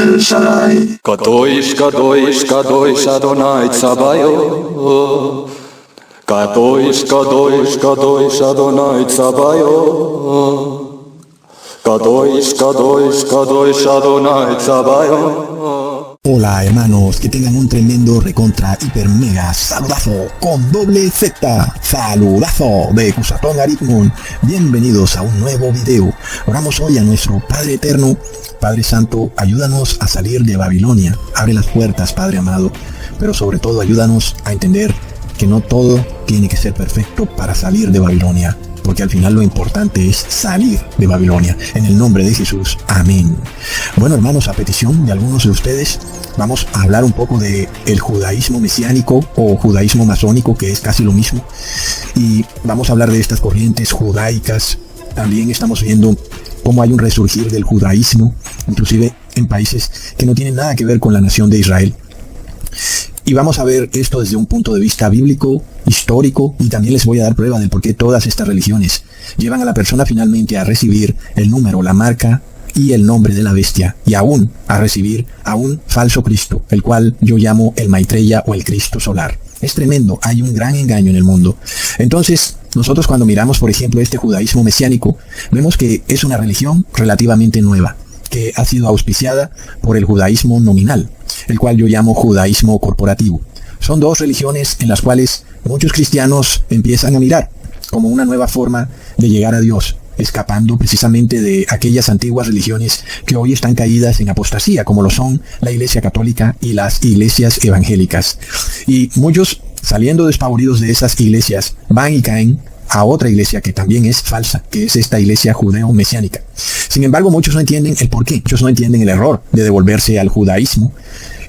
El Shaddai. Kadosh, Kadosh, Kadosh Adonai Tzabayot. Kadosh, Kadosh, Kadosh Adonai Tzabayot. Kadosh, Kadosh, Kadosh Adonai Tzabayot. Hola hermanos, que tengan un tremendo recontra hiper mega saludazo con doble Z, saludazo de Cusatón Aritmon. Bienvenidos a un nuevo video. Oramos hoy a nuestro Padre Eterno. Padre Santo, ayúdanos a salir de Babilonia. Abre las puertas, Padre amado, pero sobre todo ayúdanos a entender que no todo tiene que ser perfecto para salir de Babilonia, porque al final lo importante es salir de Babilonia. En el nombre de Jesús, amén. Bueno hermanos, a petición de algunos de ustedes, vamos a hablar un poco de el judaísmo mesiánico o judaísmo masónico, que es casi lo mismo. Y vamos a hablar de estas corrientes judaicas. También estamos viendo cómo hay un resurgir del judaísmo, inclusive en países que no tienen nada que ver con la nación de Israel. Y vamos a ver esto desde un punto de vista bíblico, histórico, y también les voy a dar prueba de por qué todas estas religiones llevan a la persona finalmente a recibir el número, la marca y el nombre de la bestia, y aún a recibir a un falso Cristo, el cual yo llamo el Maitreya o el Cristo solar. Es tremendo, hay un gran engaño en el mundo. Entonces, nosotros cuando miramos, por ejemplo, este judaísmo mesiánico, vemos que es una religión relativamente nueva, que ha sido auspiciada por el judaísmo nominal, el cual yo llamo judaísmo corporativo. Son dos religiones en las cuales muchos cristianos empiezan a mirar como una nueva forma de llegar a Dios, escapando precisamente de aquellas antiguas religiones que hoy están caídas en apostasía, como lo son la Iglesia Católica y las iglesias evangélicas. Y muchos, saliendo despavoridos de esas iglesias, van y caen a otra iglesia que también es falsa, que es esta iglesia judeo-mesiánica. Sin embargo, muchos no entienden el porqué, muchos no entienden el error de devolverse al judaísmo,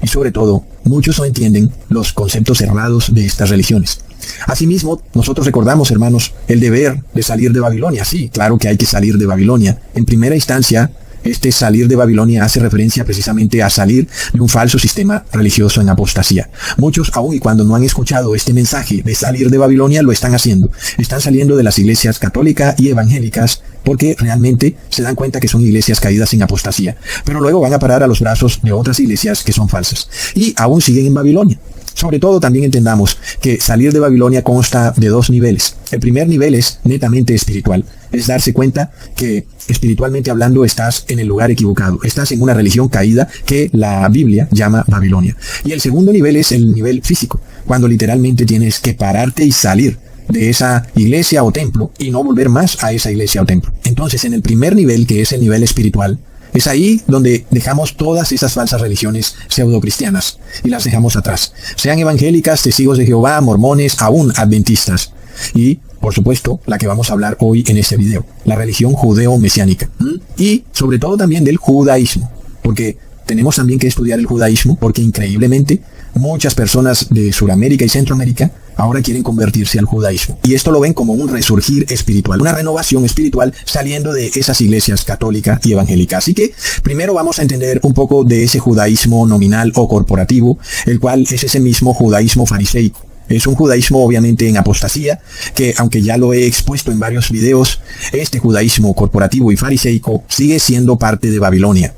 y sobre todo, muchos no entienden los conceptos errados de estas religiones. Asimismo, nosotros recordamos, hermanos, el deber de salir de Babilonia. Sí, claro que hay que salir de Babilonia. En primera instancia, este salir de Babilonia hace referencia precisamente a salir de un falso sistema religioso en apostasía. Muchos, aun y cuando no han escuchado este mensaje de salir de Babilonia, lo están haciendo. Están saliendo de las iglesias católicas y evangélicas porque realmente se dan cuenta que son iglesias caídas en apostasía. Pero luego van a parar a los brazos de otras iglesias que son falsas. Y aún siguen en Babilonia. Sobre todo también entendamos que salir de Babilonia consta de dos niveles. El primer nivel es netamente espiritual. Es darse cuenta que espiritualmente hablando estás en el lugar equivocado. Estás en una religión caída que la Biblia llama Babilonia. Y el segundo nivel es el nivel físico, cuando literalmente tienes que pararte y salir de esa iglesia o templo y no volver más a esa iglesia o templo. Entonces, en el primer nivel, que es el nivel espiritual, es ahí donde dejamos todas esas falsas religiones pseudocristianas y las dejamos atrás. Sean evangélicas, testigos de Jehová, mormones, aún adventistas. Y, por supuesto, la que vamos a hablar hoy en este video, la religión judeo-mesiánica. Y, sobre todo, también del judaísmo. Porque tenemos también que estudiar el judaísmo, porque increíblemente muchas personas de Sudamérica y Centroamérica ahora quieren convertirse al judaísmo. Y esto lo ven como un resurgir espiritual, una renovación espiritual saliendo de esas iglesias católica y evangélica. Así que primero vamos a entender un poco de ese judaísmo nominal o corporativo, el cual es ese mismo judaísmo fariseico. Es un judaísmo obviamente en apostasía, que aunque ya lo he expuesto en varios videos, este judaísmo corporativo y fariseico sigue siendo parte de Babilonia.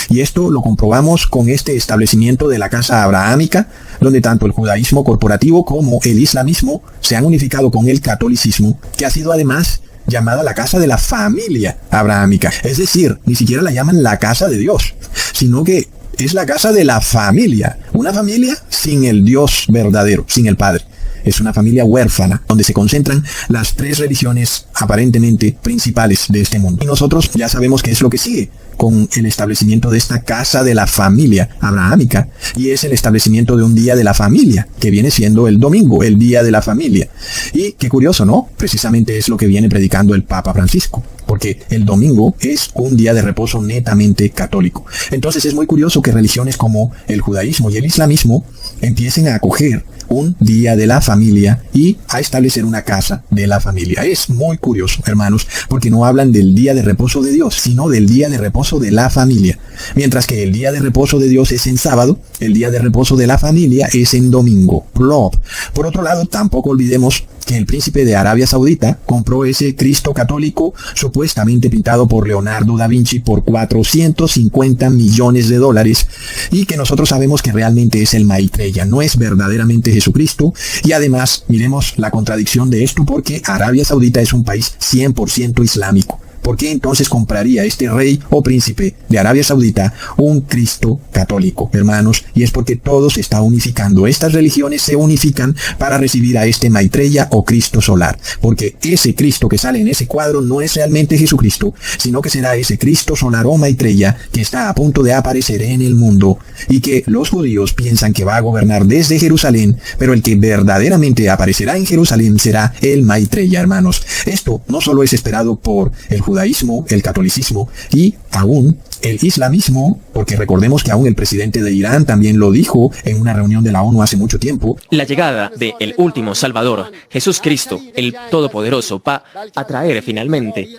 Y esto lo comprobamos con este establecimiento de la casa abrahámica, donde tanto el judaísmo corporativo como el islamismo se han unificado con el catolicismo, que ha sido además llamada la casa de la familia abrahámica. Es decir, ni siquiera la llaman la casa de Dios, sino que es la casa de la familia. Una familia sin el Dios verdadero, sin el Padre. Es una familia huérfana, donde se concentran las tres religiones aparentemente principales de este mundo. Y nosotros ya sabemos qué es lo que sigue con el establecimiento de esta casa de la familia abrahámica, y es el establecimiento de un día de la familia, que viene siendo el domingo, el día de la familia. Y qué curioso, ¿no? Precisamente es lo que viene predicando el Papa Francisco, porque el domingo es un día de reposo netamente católico. Entonces es muy curioso que religiones como el judaísmo y el islamismo empiecen a acoger un día de la familia y a establecer una casa de la familia. Es muy curioso, hermanos, porque no hablan del día de reposo de Dios, sino del día de reposo de la familia. Mientras que el día de reposo de Dios es en sábado, el día de reposo de la familia es en domingo. Plop. Por otro lado, tampoco olvidemos que el príncipe de Arabia Saudita compró ese Cristo católico supuestamente pintado por Leonardo da Vinci por 450 millones de dólares y que nosotros sabemos que realmente es el Maitreya, no es verdaderamente Jesucristo. Y además, miremos la contradicción de esto, porque Arabia Saudita es un país 100% islámico. ¿Por qué entonces compraría este rey o príncipe de Arabia Saudita un Cristo católico, hermanos? Y es porque todo se está unificando. Estas religiones se unifican para recibir a este Maitreya o Cristo solar. Porque ese Cristo que sale en ese cuadro no es realmente Jesucristo, sino que será ese Cristo solar o Maitreya que está a punto de aparecer en el mundo y que los judíos piensan que va a gobernar desde Jerusalén, pero el que verdaderamente aparecerá en Jerusalén será el Maitreya, hermanos. Esto no solo es esperado por el judaísmo, el catolicismo y aún el islamismo, porque recordemos que aún el presidente de Irán también lo dijo en una reunión de la ONU hace mucho tiempo. La llegada del último Salvador, Jesús Cristo, el Todopoderoso, va a traer finalmente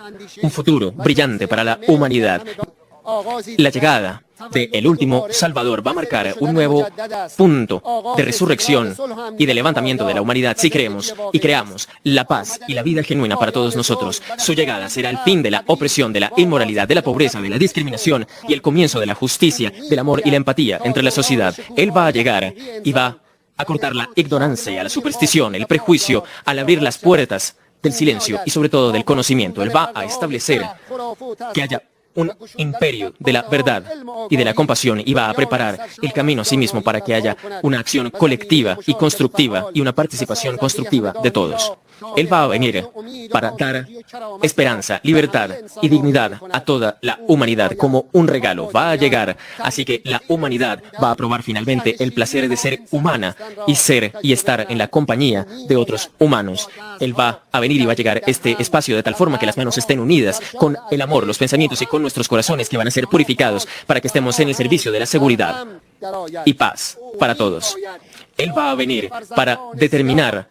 un futuro brillante para la humanidad. La llegada del último Salvador va a marcar un nuevo punto de resurrección y de levantamiento de la humanidad si creemos y creamos la paz y la vida genuina para todos nosotros. Su llegada será el fin de la opresión, de la inmoralidad, de la pobreza, de la discriminación y el comienzo de la justicia, del amor y la empatía entre la sociedad. Él va a llegar y va a cortar la ignorancia, la superstición, el prejuicio, al abrir las puertas del silencio y sobre todo del conocimiento. Él va a establecer que haya un imperio de la verdad y de la compasión y va a preparar el camino a sí mismo para que haya una acción colectiva y constructiva y una participación constructiva de todos. Él va a venir para dar esperanza, libertad y dignidad a toda la humanidad como un regalo. Va a llegar, así que la humanidad va a probar finalmente el placer de ser humana y ser y estar en la compañía de otros humanos. Él va a venir y va a llegar este espacio de tal forma que las manos estén unidas con el amor, los pensamientos y con nuestros corazones que van a ser purificados para que estemos en el servicio de la seguridad y paz para todos. Él va a venir para determinar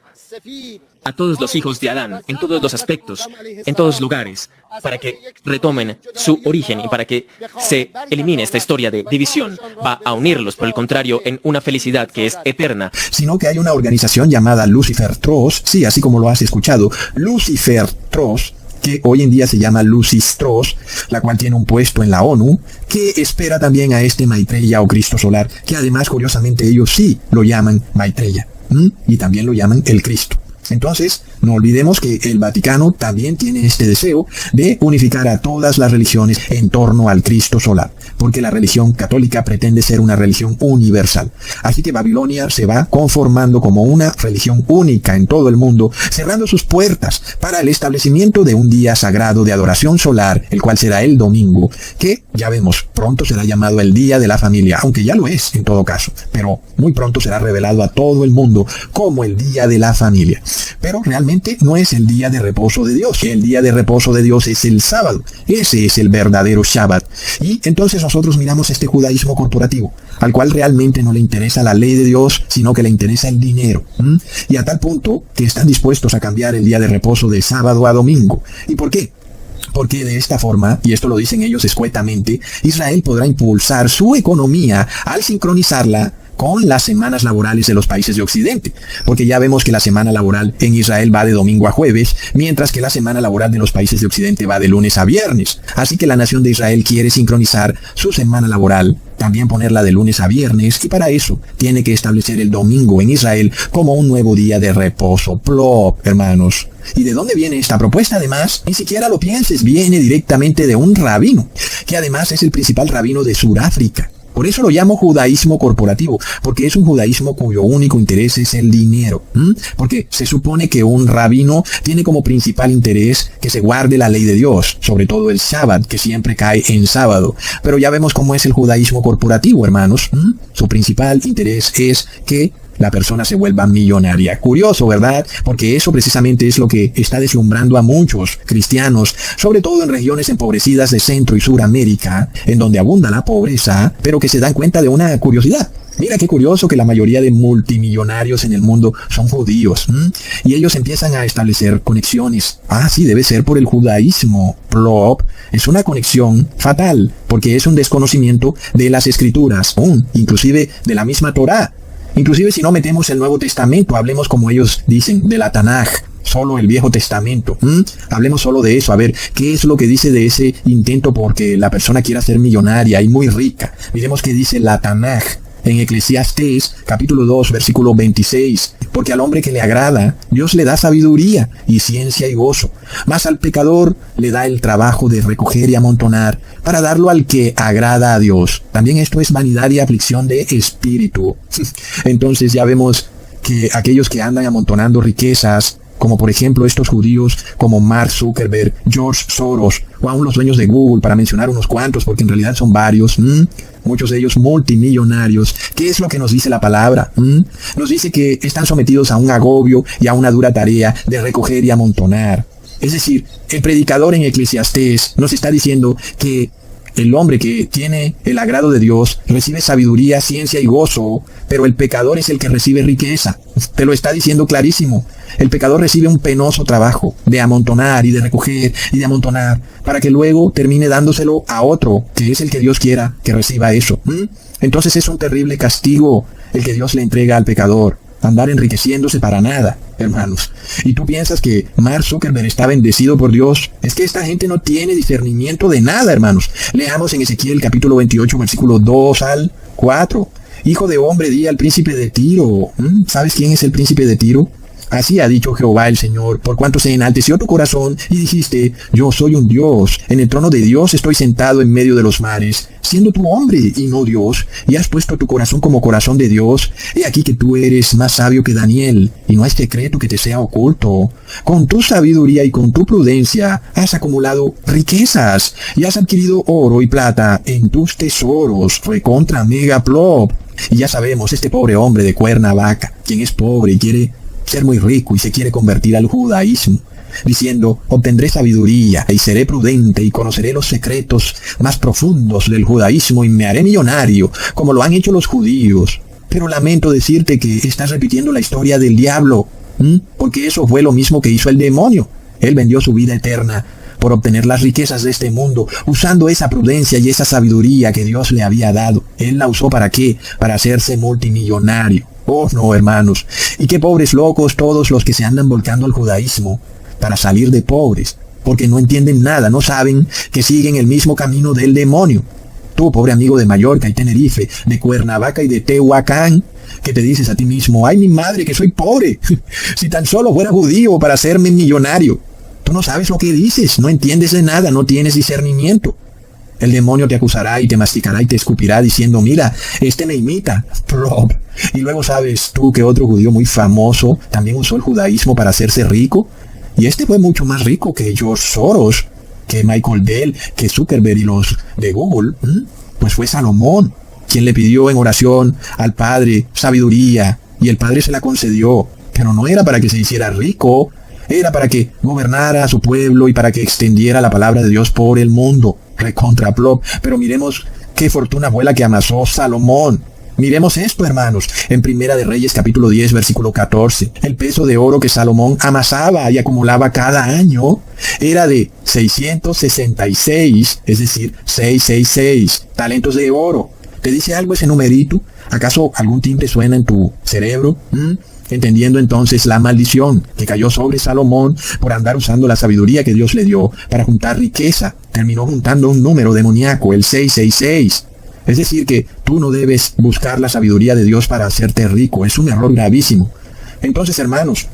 a todos los hijos de Adán, en todos los aspectos, en todos los lugares, para que retomen su origen y para que se elimine esta historia de división. Va a unirlos, por el contrario, en una felicidad que es eterna. Sino que hay una organización llamada Lucifer Trust, sí, así como lo has escuchado, Lucifer Trust, que hoy en día se llama Lucistros, la cual tiene un puesto en la ONU, que espera también a este Maitreya o Cristo solar, que además, curiosamente, ellos sí lo llaman Maitreya, y también lo llaman el Cristo. Entonces, no olvidemos que el Vaticano también tiene este deseo de unificar a todas las religiones en torno al Cristo solar, porque la religión católica pretende ser una religión universal. Así que Babilonia se va conformando como una religión única en todo el mundo, cerrando sus puertas para el establecimiento de un día sagrado de adoración solar, el cual será el domingo, que ya vemos, pronto será llamado el Día de la Familia, aunque ya lo es en todo caso, pero muy pronto será revelado a todo el mundo como el Día de la Familia. Pero realmente no es el día de reposo de Dios. El día de reposo de Dios es el sábado. Ese es el verdadero Shabbat. Y entonces nosotros miramos este judaísmo corporativo, al cual realmente no le interesa la ley de Dios, sino que le interesa el dinero. Y a tal punto que están dispuestos a cambiar el día de reposo de sábado a domingo. ¿Y por qué? Porque de esta forma, y esto lo dicen ellos escuetamente, Israel podrá impulsar su economía al sincronizarla con las semanas laborales de los países de Occidente, porque ya vemos que la semana laboral en Israel va de domingo a jueves, mientras que la semana laboral de los países de Occidente va de lunes a viernes. Así que la nación de Israel quiere sincronizar su semana laboral, también ponerla de lunes a viernes, y para eso tiene que establecer el domingo en Israel como un nuevo día de reposo. Plop, hermanos. ¿Y de dónde viene esta propuesta? Además, ni siquiera lo pienses, viene directamente de un rabino, que además es el principal rabino de Sudáfrica. Por eso lo llamo judaísmo corporativo, porque es un judaísmo cuyo único interés es el dinero. Porque se supone que un rabino tiene como principal interés que se guarde la ley de Dios, sobre todo el Shabbat, que siempre cae en sábado. Pero ya vemos cómo es el judaísmo corporativo, hermanos. Su principal interés es que la persona se vuelva millonaria. Curioso, ¿verdad? Porque eso precisamente es lo que está deslumbrando a muchos cristianos, sobre todo en regiones empobrecidas de Centro y Suramérica, en donde abunda la pobreza, pero que se dan cuenta de una curiosidad. Mira qué curioso que la mayoría de multimillonarios en el mundo son judíos, y ellos empiezan a establecer conexiones. Sí, debe ser por el judaísmo. Plop, es una conexión fatal, porque es un desconocimiento de las escrituras, inclusive de la misma Torá. Inclusive si no metemos el Nuevo Testamento, hablemos como ellos dicen, de la Tanaj. solo el Viejo Testamento. Hablemos solo de eso, a ver, ¿qué es lo que dice de ese intento porque la persona quiera ser millonaria y muy rica? Miremos qué dice la Tanaj en Eclesiastés, capítulo 2, versículo 26. Porque al hombre que le agrada, Dios le da sabiduría y ciencia y gozo. Mas al pecador le da el trabajo de recoger y amontonar para darlo al que agrada a Dios. También esto es vanidad y aflicción de espíritu. Entonces ya vemos que aquellos que andan amontonando riquezas, como por ejemplo estos judíos como Mark Zuckerberg, George Soros, o aún los dueños de Google, para mencionar unos cuantos, porque en realidad son varios, muchos de ellos multimillonarios. ¿Qué es lo que nos dice la palabra? Nos dice que están sometidos a un agobio y a una dura tarea de recoger y amontonar. Es decir, el predicador en Eclesiastés nos está diciendo que el hombre que tiene el agrado de Dios recibe sabiduría, ciencia y gozo, pero el pecador es el que recibe riqueza. Te lo está diciendo clarísimo. El pecador recibe un penoso trabajo de amontonar y de recoger y de amontonar, para que luego termine dándoselo a otro, que es el que Dios quiera que reciba eso. Entonces es un terrible castigo el que Dios le entrega al pecador. Andar enriqueciéndose para nada, hermanos. Y tú piensas que Mark Zuckerberg está bendecido por Dios. Es que esta gente no tiene discernimiento de nada, hermanos. Leamos en Ezequiel capítulo 28, versículo 2 al 4. Hijo de hombre, di al príncipe de Tiro. ¿Sabes quién es el príncipe de Tiro? Así ha dicho Jehová el Señor, por cuanto se enalteció tu corazón y dijiste, yo soy un Dios, en el trono de Dios estoy sentado en medio de los mares, siendo tu hombre y no Dios, y has puesto tu corazón como corazón de Dios. He aquí que tú eres más sabio que Daniel, y no hay secreto que te sea oculto. Con tu sabiduría y con tu prudencia has acumulado riquezas, y has adquirido oro y plata en tus tesoros, recontra Megaplop. Y ya sabemos, este pobre hombre de Cuernavaca, quien es pobre y quiere ser muy rico y se quiere convertir al judaísmo, diciendo, obtendré sabiduría y seré prudente y conoceré los secretos más profundos del judaísmo y me haré millonario, como lo han hecho los judíos. Pero lamento decirte que estás repitiendo la historia del diablo, porque eso fue lo mismo que hizo el demonio. Él vendió su vida eterna por obtener las riquezas de este mundo, usando esa prudencia y esa sabiduría que Dios le había dado. Él la usó ¿para qué? Para hacerse multimillonario. Oh, no, hermanos. Y qué pobres locos todos los que se andan volcando al judaísmo para salir de pobres, porque no entienden nada, no saben que siguen el mismo camino del demonio. Tú, pobre amigo de Mallorca y Tenerife, de Cuernavaca y de Tehuacán, que te dices a ti mismo, ay mi madre que soy pobre, si tan solo fuera judío para hacerme millonario. Tú no sabes lo que dices, no entiendes de nada, no tienes discernimiento. El demonio te acusará y te masticará y te escupirá diciendo, mira, este me imita. Plop. Y luego sabes tú que otro judío muy famoso también usó el judaísmo para hacerse rico. Y este fue mucho más rico que George Soros, que Michael Dell, que Zuckerberg y los de Google. Pues fue Salomón quien le pidió en oración al Padre sabiduría y el Padre se la concedió. Pero no era para que se hiciera rico, era para que gobernara a su pueblo y para que extendiera la palabra de Dios por el mundo. Recontraplop. Pero miremos qué fortuna fue la que amasó Salomón. Miremos esto, hermanos, en Primera de Reyes capítulo 10, versículo 14. El peso de oro que Salomón amasaba y acumulaba cada año era de 666, es decir, 666 talentos de oro. ¿Te dice algo ese numerito? ¿Acaso algún timbre suena en tu cerebro? Entendiendo entonces la maldición que cayó sobre Salomón por andar usando la sabiduría que Dios le dio para juntar riqueza. Terminó juntando un número demoníaco, el 666. Es decir, que tú no debes buscar la sabiduría de Dios para hacerte rico. Es un error gravísimo. Entonces, hermanos,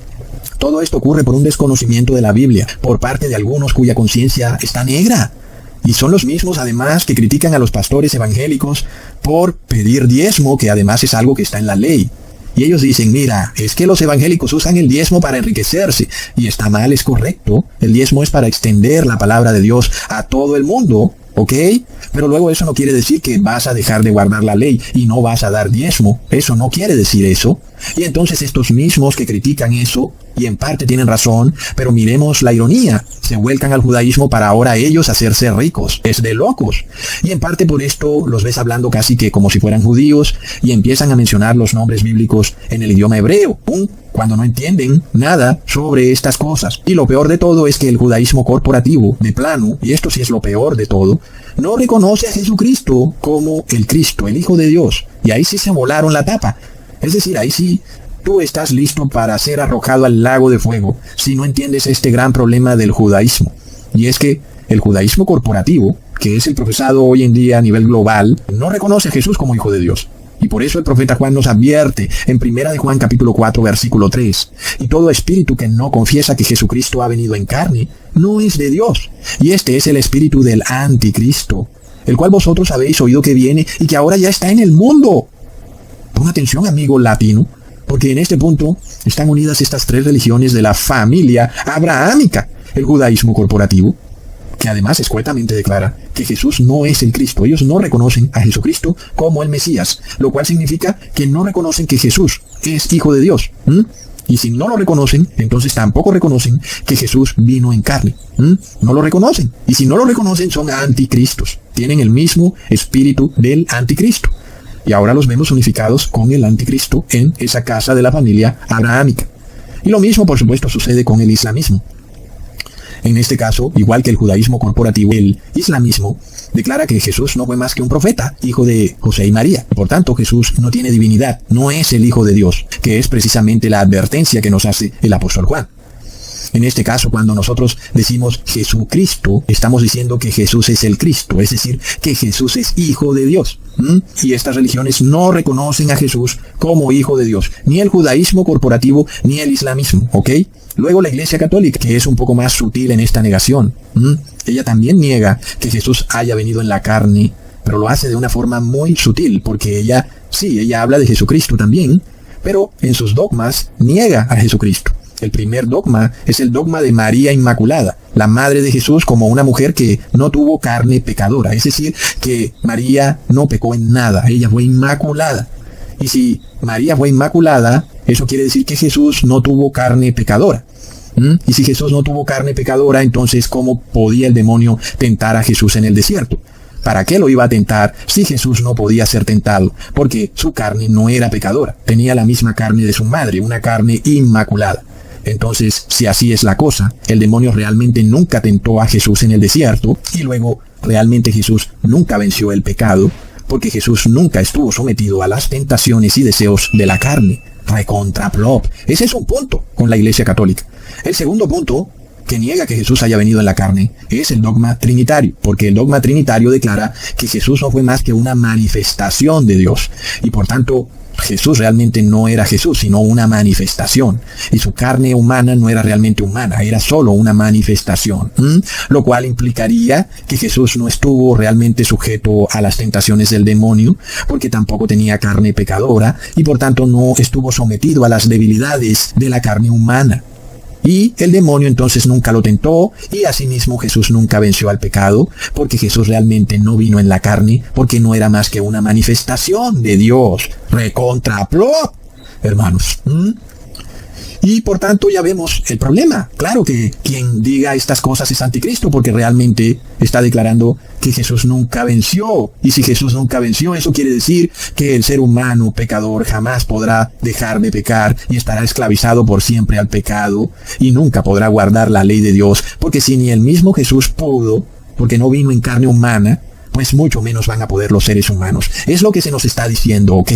todo esto ocurre por un desconocimiento de la Biblia, por parte de algunos cuya conciencia está negra. Y son los mismos, además, que critican a los pastores evangélicos por pedir diezmo, que además es algo que está en la ley. Y ellos dicen, mira, es que los evangélicos usan el diezmo para enriquecerse. Y está mal, es correcto. El diezmo es para extender la palabra de Dios a todo el mundo, ¿ok? Pero luego eso no quiere decir que vas a dejar de guardar la ley y no vas a dar diezmo. Eso no quiere decir eso. Y entonces estos mismos que critican eso, y en parte tienen razón, pero miremos la ironía, se vuelcan al judaísmo para ahora ellos hacerse ricos. Es de locos. Y en parte por esto los ves hablando casi que como si fueran judíos y empiezan a mencionar los nombres bíblicos en el idioma hebreo, cuando no entienden nada sobre estas cosas. Y lo peor de todo es que el judaísmo corporativo, de plano, y esto sí es lo peor de todo, no reconoce a Jesucristo como el Cristo, el Hijo de Dios. Y ahí sí se volaron la tapa. Es decir, ahí sí tú estás listo para ser arrojado al lago de fuego si no entiendes este gran problema del judaísmo. Y es que el judaísmo corporativo, que es el profesado hoy en día a nivel global, no reconoce a Jesús como Hijo de Dios. Y por eso el profeta Juan nos advierte en 1 de Juan capítulo 4 versículo 3. Y todo espíritu que no confiesa que Jesucristo ha venido en carne, no es de Dios. Y este es el espíritu del anticristo, el cual vosotros habéis oído que viene y que ahora ya está en el mundo. Pon atención, amigo latino, porque en este punto están unidas estas tres religiones de la familia abrahámica. El judaísmo corporativo, que además escuetamente declara que Jesús no es el Cristo. Ellos no reconocen a Jesucristo como el Mesías, lo cual significa que no reconocen que Jesús es Hijo de Dios. Y si no lo reconocen, entonces tampoco reconocen que Jesús vino en carne. No lo reconocen. Y si no lo reconocen, son anticristos. Tienen el mismo espíritu del anticristo. Y ahora los vemos unificados con el anticristo en esa casa de la familia abrahámica. Y lo mismo, por supuesto, sucede con el islamismo. En este caso, igual que el judaísmo corporativo, el islamismo declara que Jesús no fue más que un profeta, hijo de José y María. Por tanto, Jesús no tiene divinidad, no es el Hijo de Dios, que es precisamente la advertencia que nos hace el apóstol Juan. En este caso, cuando nosotros decimos Jesucristo, estamos diciendo que Jesús es el Cristo, es decir, que Jesús es Hijo de Dios. Y estas religiones no reconocen a Jesús como Hijo de Dios, ni el judaísmo corporativo, ni el islamismo, ¿ok? Luego la Iglesia Católica, que es un poco más sutil en esta negación, ella también niega que Jesús haya venido en la carne, pero lo hace de una forma muy sutil, porque ella habla de Jesucristo también, pero en sus dogmas niega a Jesucristo. El primer dogma es el dogma de María Inmaculada, la madre de Jesús, como una mujer que no tuvo carne pecadora, es decir, que María no pecó en nada, ella fue inmaculada. Y si María fue inmaculada, eso quiere decir que Jesús no tuvo carne pecadora. Y si Jesús no tuvo carne pecadora, entonces ¿cómo podía el demonio tentar a Jesús en el desierto? ¿Para qué lo iba a tentar si Jesús no podía ser tentado? Porque su carne no era pecadora, tenía la misma carne de su madre, una carne inmaculada. Entonces, si así es la cosa, el demonio realmente nunca tentó a Jesús en el desierto, y luego realmente Jesús nunca venció el pecado, porque Jesús nunca estuvo sometido a las tentaciones y deseos de la carne. Recontraplop. Ese es un punto con la Iglesia Católica. El segundo punto, que niega que Jesús haya venido en la carne, es el dogma trinitario, porque el dogma trinitario declara que Jesús no fue más que una manifestación de Dios, y por tanto, Jesús realmente no era Jesús, sino una manifestación. Y su carne humana no era realmente humana, era solo una manifestación. Lo cual implicaría que Jesús no estuvo realmente sujeto a las tentaciones del demonio, porque tampoco tenía carne pecadora, y por tanto no estuvo sometido a las debilidades de la carne humana. Y el demonio entonces nunca lo tentó, y asimismo Jesús nunca venció al pecado, porque Jesús realmente no vino en la carne, porque no era más que una manifestación de Dios. Recontraplop, hermanos. Y por tanto ya vemos el problema. Claro que quien diga estas cosas es anticristo, porque realmente está declarando que Jesús nunca venció. Y si Jesús nunca venció, eso quiere decir que el ser humano pecador jamás podrá dejar de pecar y estará esclavizado por siempre al pecado y nunca podrá guardar la ley de Dios, porque si ni el mismo Jesús pudo, porque no vino en carne humana, pues mucho menos van a poder los seres humanos. Es lo que se nos está diciendo, ¿ok?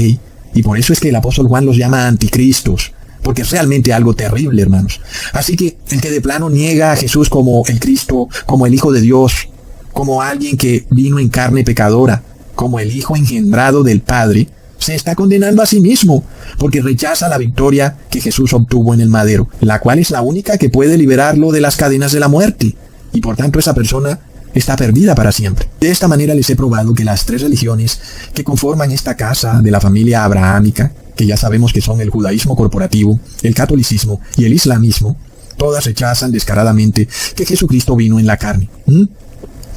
Y por eso es que el apóstol Juan los llama anticristos, porque es realmente algo terrible, hermanos. Así que el que de plano niega a Jesús como el Cristo, como el Hijo de Dios, como alguien que vino en carne pecadora, como el Hijo engendrado del Padre, se está condenando a sí mismo, porque rechaza la victoria que Jesús obtuvo en el madero, la cual es la única que puede liberarlo de las cadenas de la muerte. Y por tanto esa persona está perdida para siempre. De esta manera les he probado que las tres religiones que conforman esta casa de la familia abrahámica, que ya sabemos que son el judaísmo corporativo, el catolicismo y el islamismo, todas rechazan descaradamente que Jesucristo vino en la carne.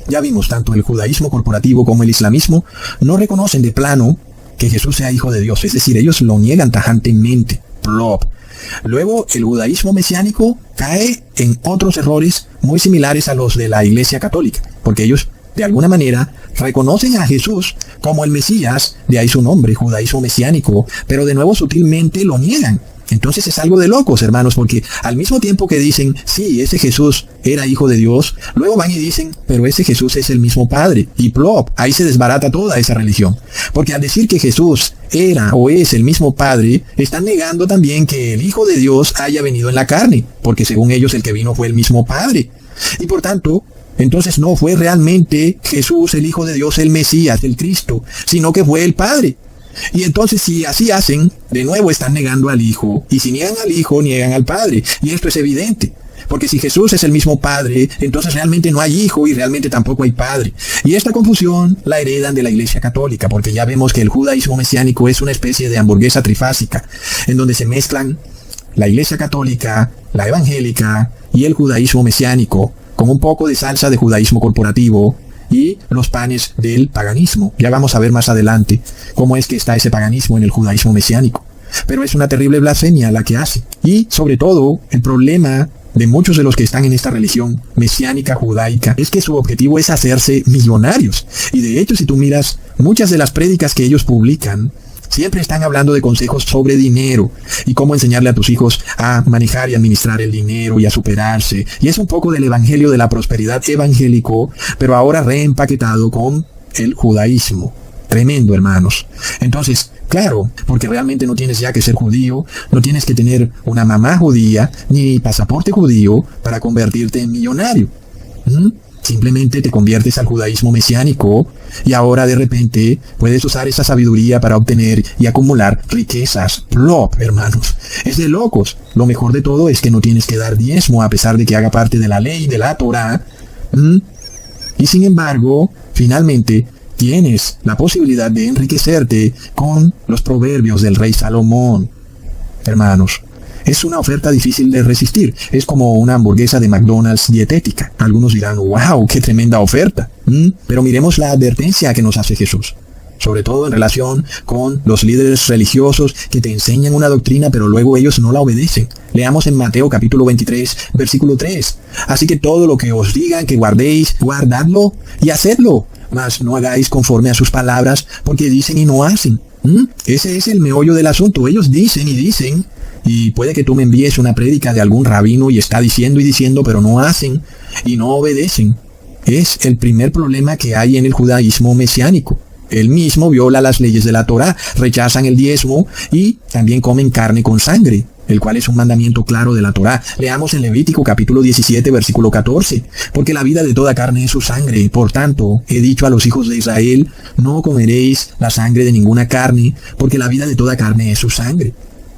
Ya vimos, tanto el judaísmo corporativo como el islamismo no reconocen de plano que Jesús sea Hijo de Dios, es decir, ellos lo niegan tajantemente. Plop. Luego, el judaísmo mesiánico cae en otros errores muy similares a los de la Iglesia Católica, porque ellos, de alguna manera, reconocen a Jesús como el Mesías, de ahí su nombre, judaísmo mesiánico, pero de nuevo sutilmente lo niegan. Entonces es algo de locos, hermanos, porque al mismo tiempo que dicen, sí, ese Jesús era hijo de Dios, luego van y dicen, pero ese Jesús es el mismo Padre. Y plop, ahí se desbarata toda esa religión. Porque al decir que Jesús era o es el mismo Padre, están negando también que el Hijo de Dios haya venido en la carne, porque según ellos el que vino fue el mismo Padre. Y por tanto, entonces no fue realmente Jesús, el Hijo de Dios, el Mesías, el Cristo, sino que fue el Padre. Y entonces si así hacen, de nuevo están negando al Hijo. Y si niegan al Hijo, niegan al Padre. Y esto es evidente. Porque si Jesús es el mismo Padre, entonces realmente no hay Hijo y realmente tampoco hay Padre. Y esta confusión la heredan de la Iglesia Católica, porque ya vemos que el judaísmo mesiánico es una especie de hamburguesa trifásica, en donde se mezclan la Iglesia Católica, la evangélica y el judaísmo mesiánico, con un poco de salsa de judaísmo corporativo y los panes del paganismo. Ya vamos a ver más adelante cómo es que está ese paganismo en el judaísmo mesiánico. Pero es una terrible blasfemia la que hace. Y sobre todo, el problema de muchos de los que están en esta religión mesiánica judaica es que su objetivo es hacerse millonarios. Y de hecho, si tú miras muchas de las prédicas que ellos publican, siempre están hablando de consejos sobre dinero y cómo enseñarle a tus hijos a manejar y administrar el dinero y a superarse. Y es un poco del evangelio de la prosperidad evangélico, pero ahora reempaquetado con el judaísmo. Tremendo, hermanos. Entonces, claro, porque realmente no tienes ya que ser judío, no tienes que tener una mamá judía, ni pasaporte judío para convertirte en millonario. Simplemente te conviertes al judaísmo mesiánico y ahora de repente puedes usar esa sabiduría para obtener y acumular riquezas. Plop, hermanos. Es de locos. Lo mejor de todo es que no tienes que dar diezmo a pesar de que haga parte de la ley de la Torá. Y sin embargo, finalmente tienes la posibilidad de enriquecerte con los proverbios del rey Salomón. Hermanos, es una oferta difícil de resistir. Es como una hamburguesa de McDonald's dietética. Algunos dirán, wow, qué tremenda oferta. Pero miremos la advertencia que nos hace Jesús. Sobre todo en relación con los líderes religiosos que te enseñan una doctrina, pero luego ellos no la obedecen. Leamos en Mateo capítulo 23, versículo 3. Así que todo lo que os digan que guardéis, guardadlo y hacedlo. Mas no hagáis conforme a sus palabras, porque dicen y no hacen. Ese es el meollo del asunto. Ellos dicen y dicen, y puede que tú me envíes una prédica de algún rabino y está diciendo y diciendo, pero no hacen y no obedecen. Es el primer problema que hay en el judaísmo mesiánico. Él mismo viola las leyes de la Torá, rechazan el diezmo y también comen carne con sangre, el cual es un mandamiento claro de la Torá. Leamos en Levítico capítulo 17, versículo 14. Porque la vida de toda carne es su sangre. Por tanto, he dicho a los hijos de Israel, no comeréis la sangre de ninguna carne, porque la vida de toda carne es su sangre.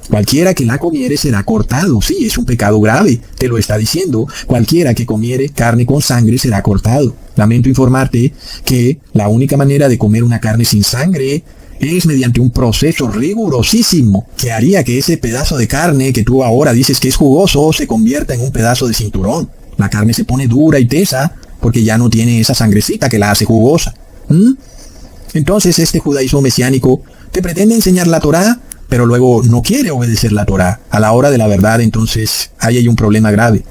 Cualquiera que la comiere será cortado. Sí, es un pecado grave, te lo está diciendo. Cualquiera que comiere carne con sangre será cortado. Lamento informarte que la única manera de comer una carne sin sangre es mediante un proceso rigurosísimo que haría que ese pedazo de carne que tú ahora dices que es jugoso se convierta en un pedazo de cinturón. La carne se pone dura y tesa porque ya no tiene esa sangrecita que la hace jugosa. Entonces este judaísmo mesiánico te pretende enseñar la Torá, pero luego no quiere obedecer la Torá. A la hora de la verdad, entonces, ahí hay un problema grave.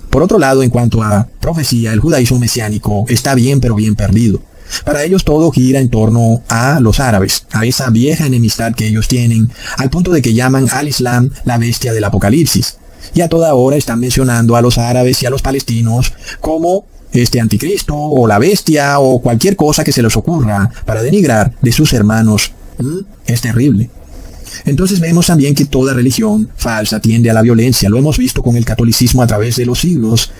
Por otro lado, en cuanto a profecía, el judaísmo mesiánico está bien, pero bien perdido. Para ellos todo gira en torno a los árabes, a esa vieja enemistad que ellos tienen, al punto de que llaman al Islam la bestia del Apocalipsis. Y a toda hora están mencionando a los árabes y a los palestinos como este anticristo, o la bestia, o cualquier cosa que se les ocurra para denigrar de sus hermanos. Es terrible. Entonces vemos también que toda religión falsa tiende a la violencia. Lo hemos visto con el catolicismo a través de los siglos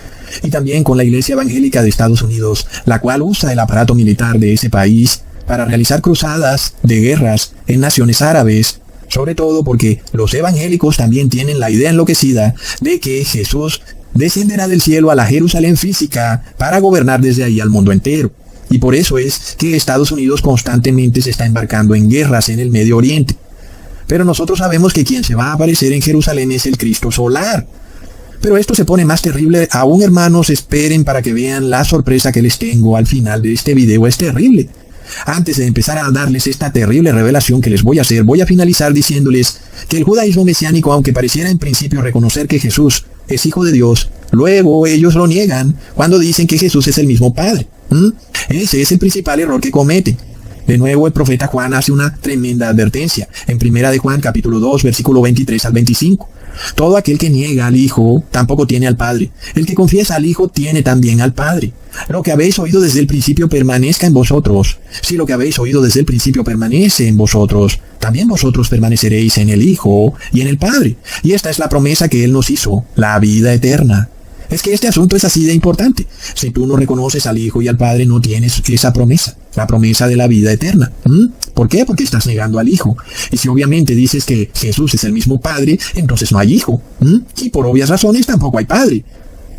y también con la Iglesia Evangélica de Estados Unidos, la cual usa el aparato militar de ese país para realizar cruzadas de guerras en naciones árabes, sobre todo porque los evangélicos también tienen la idea enloquecida de que Jesús descenderá del cielo a la Jerusalén física para gobernar desde ahí al mundo entero. Y por eso es que Estados Unidos constantemente se está embarcando en guerras en el Medio Oriente. Pero nosotros sabemos que quien se va a aparecer en Jerusalén es el Cristo solar. Pero esto se pone más terrible aún, hermanos. Esperen para que vean la sorpresa que les tengo al final de este video. Es terrible. Antes de empezar a darles esta terrible revelación que les voy a hacer, voy a finalizar diciéndoles que el judaísmo mesiánico, aunque pareciera en principio reconocer que Jesús es hijo de Dios, luego ellos lo niegan cuando dicen que Jesús es el mismo Padre. Ese es el principal error que cometen. De nuevo, el profeta Juan hace una tremenda advertencia. En Primera de Juan, capítulo 2, versículo 23 al 25. Todo aquel que niega al Hijo tampoco tiene al Padre. El que confiesa al Hijo tiene también al Padre. Lo que habéis oído desde el principio permanezca en vosotros. Si lo que habéis oído desde el principio permanece en vosotros, también vosotros permaneceréis en el Hijo y en el Padre. Y esta es la promesa que Él nos hizo, la vida eterna. Es que este asunto es así de importante. Si tú no reconoces al Hijo y al Padre, no tienes esa promesa, la promesa de la vida eterna. ¿Por qué? Porque estás negando al Hijo. Y si obviamente dices que Jesús es el mismo Padre, entonces no hay Hijo. Y por obvias razones tampoco hay Padre.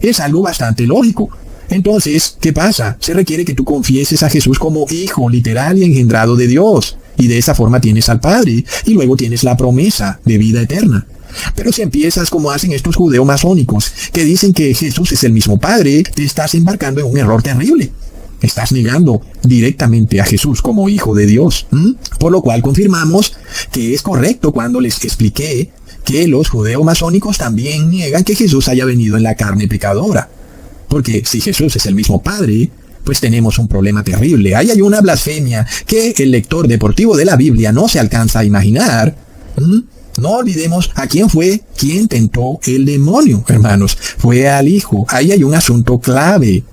Es algo bastante lógico. Entonces, ¿qué pasa? Se requiere que tú confieses a Jesús como Hijo literal y engendrado de Dios. Y de esa forma tienes al Padre. Y luego tienes la promesa de vida eterna. Pero si empiezas como hacen estos judeo-masónicos, que dicen que Jesús es el mismo Padre, te estás embarcando en un error terrible. Estás negando directamente a Jesús como Hijo de Dios. Por lo cual confirmamos que es correcto cuando les expliqué que los judeo-masónicos también niegan que Jesús haya venido en la carne pecadora. Porque si Jesús es el mismo Padre, pues tenemos un problema terrible. Ahí hay una blasfemia que el lector deportivo de la Biblia no se alcanza a imaginar. No olvidemos a quién fue quien tentó el demonio, hermanos. Fue al Hijo. Ahí hay un asunto clave.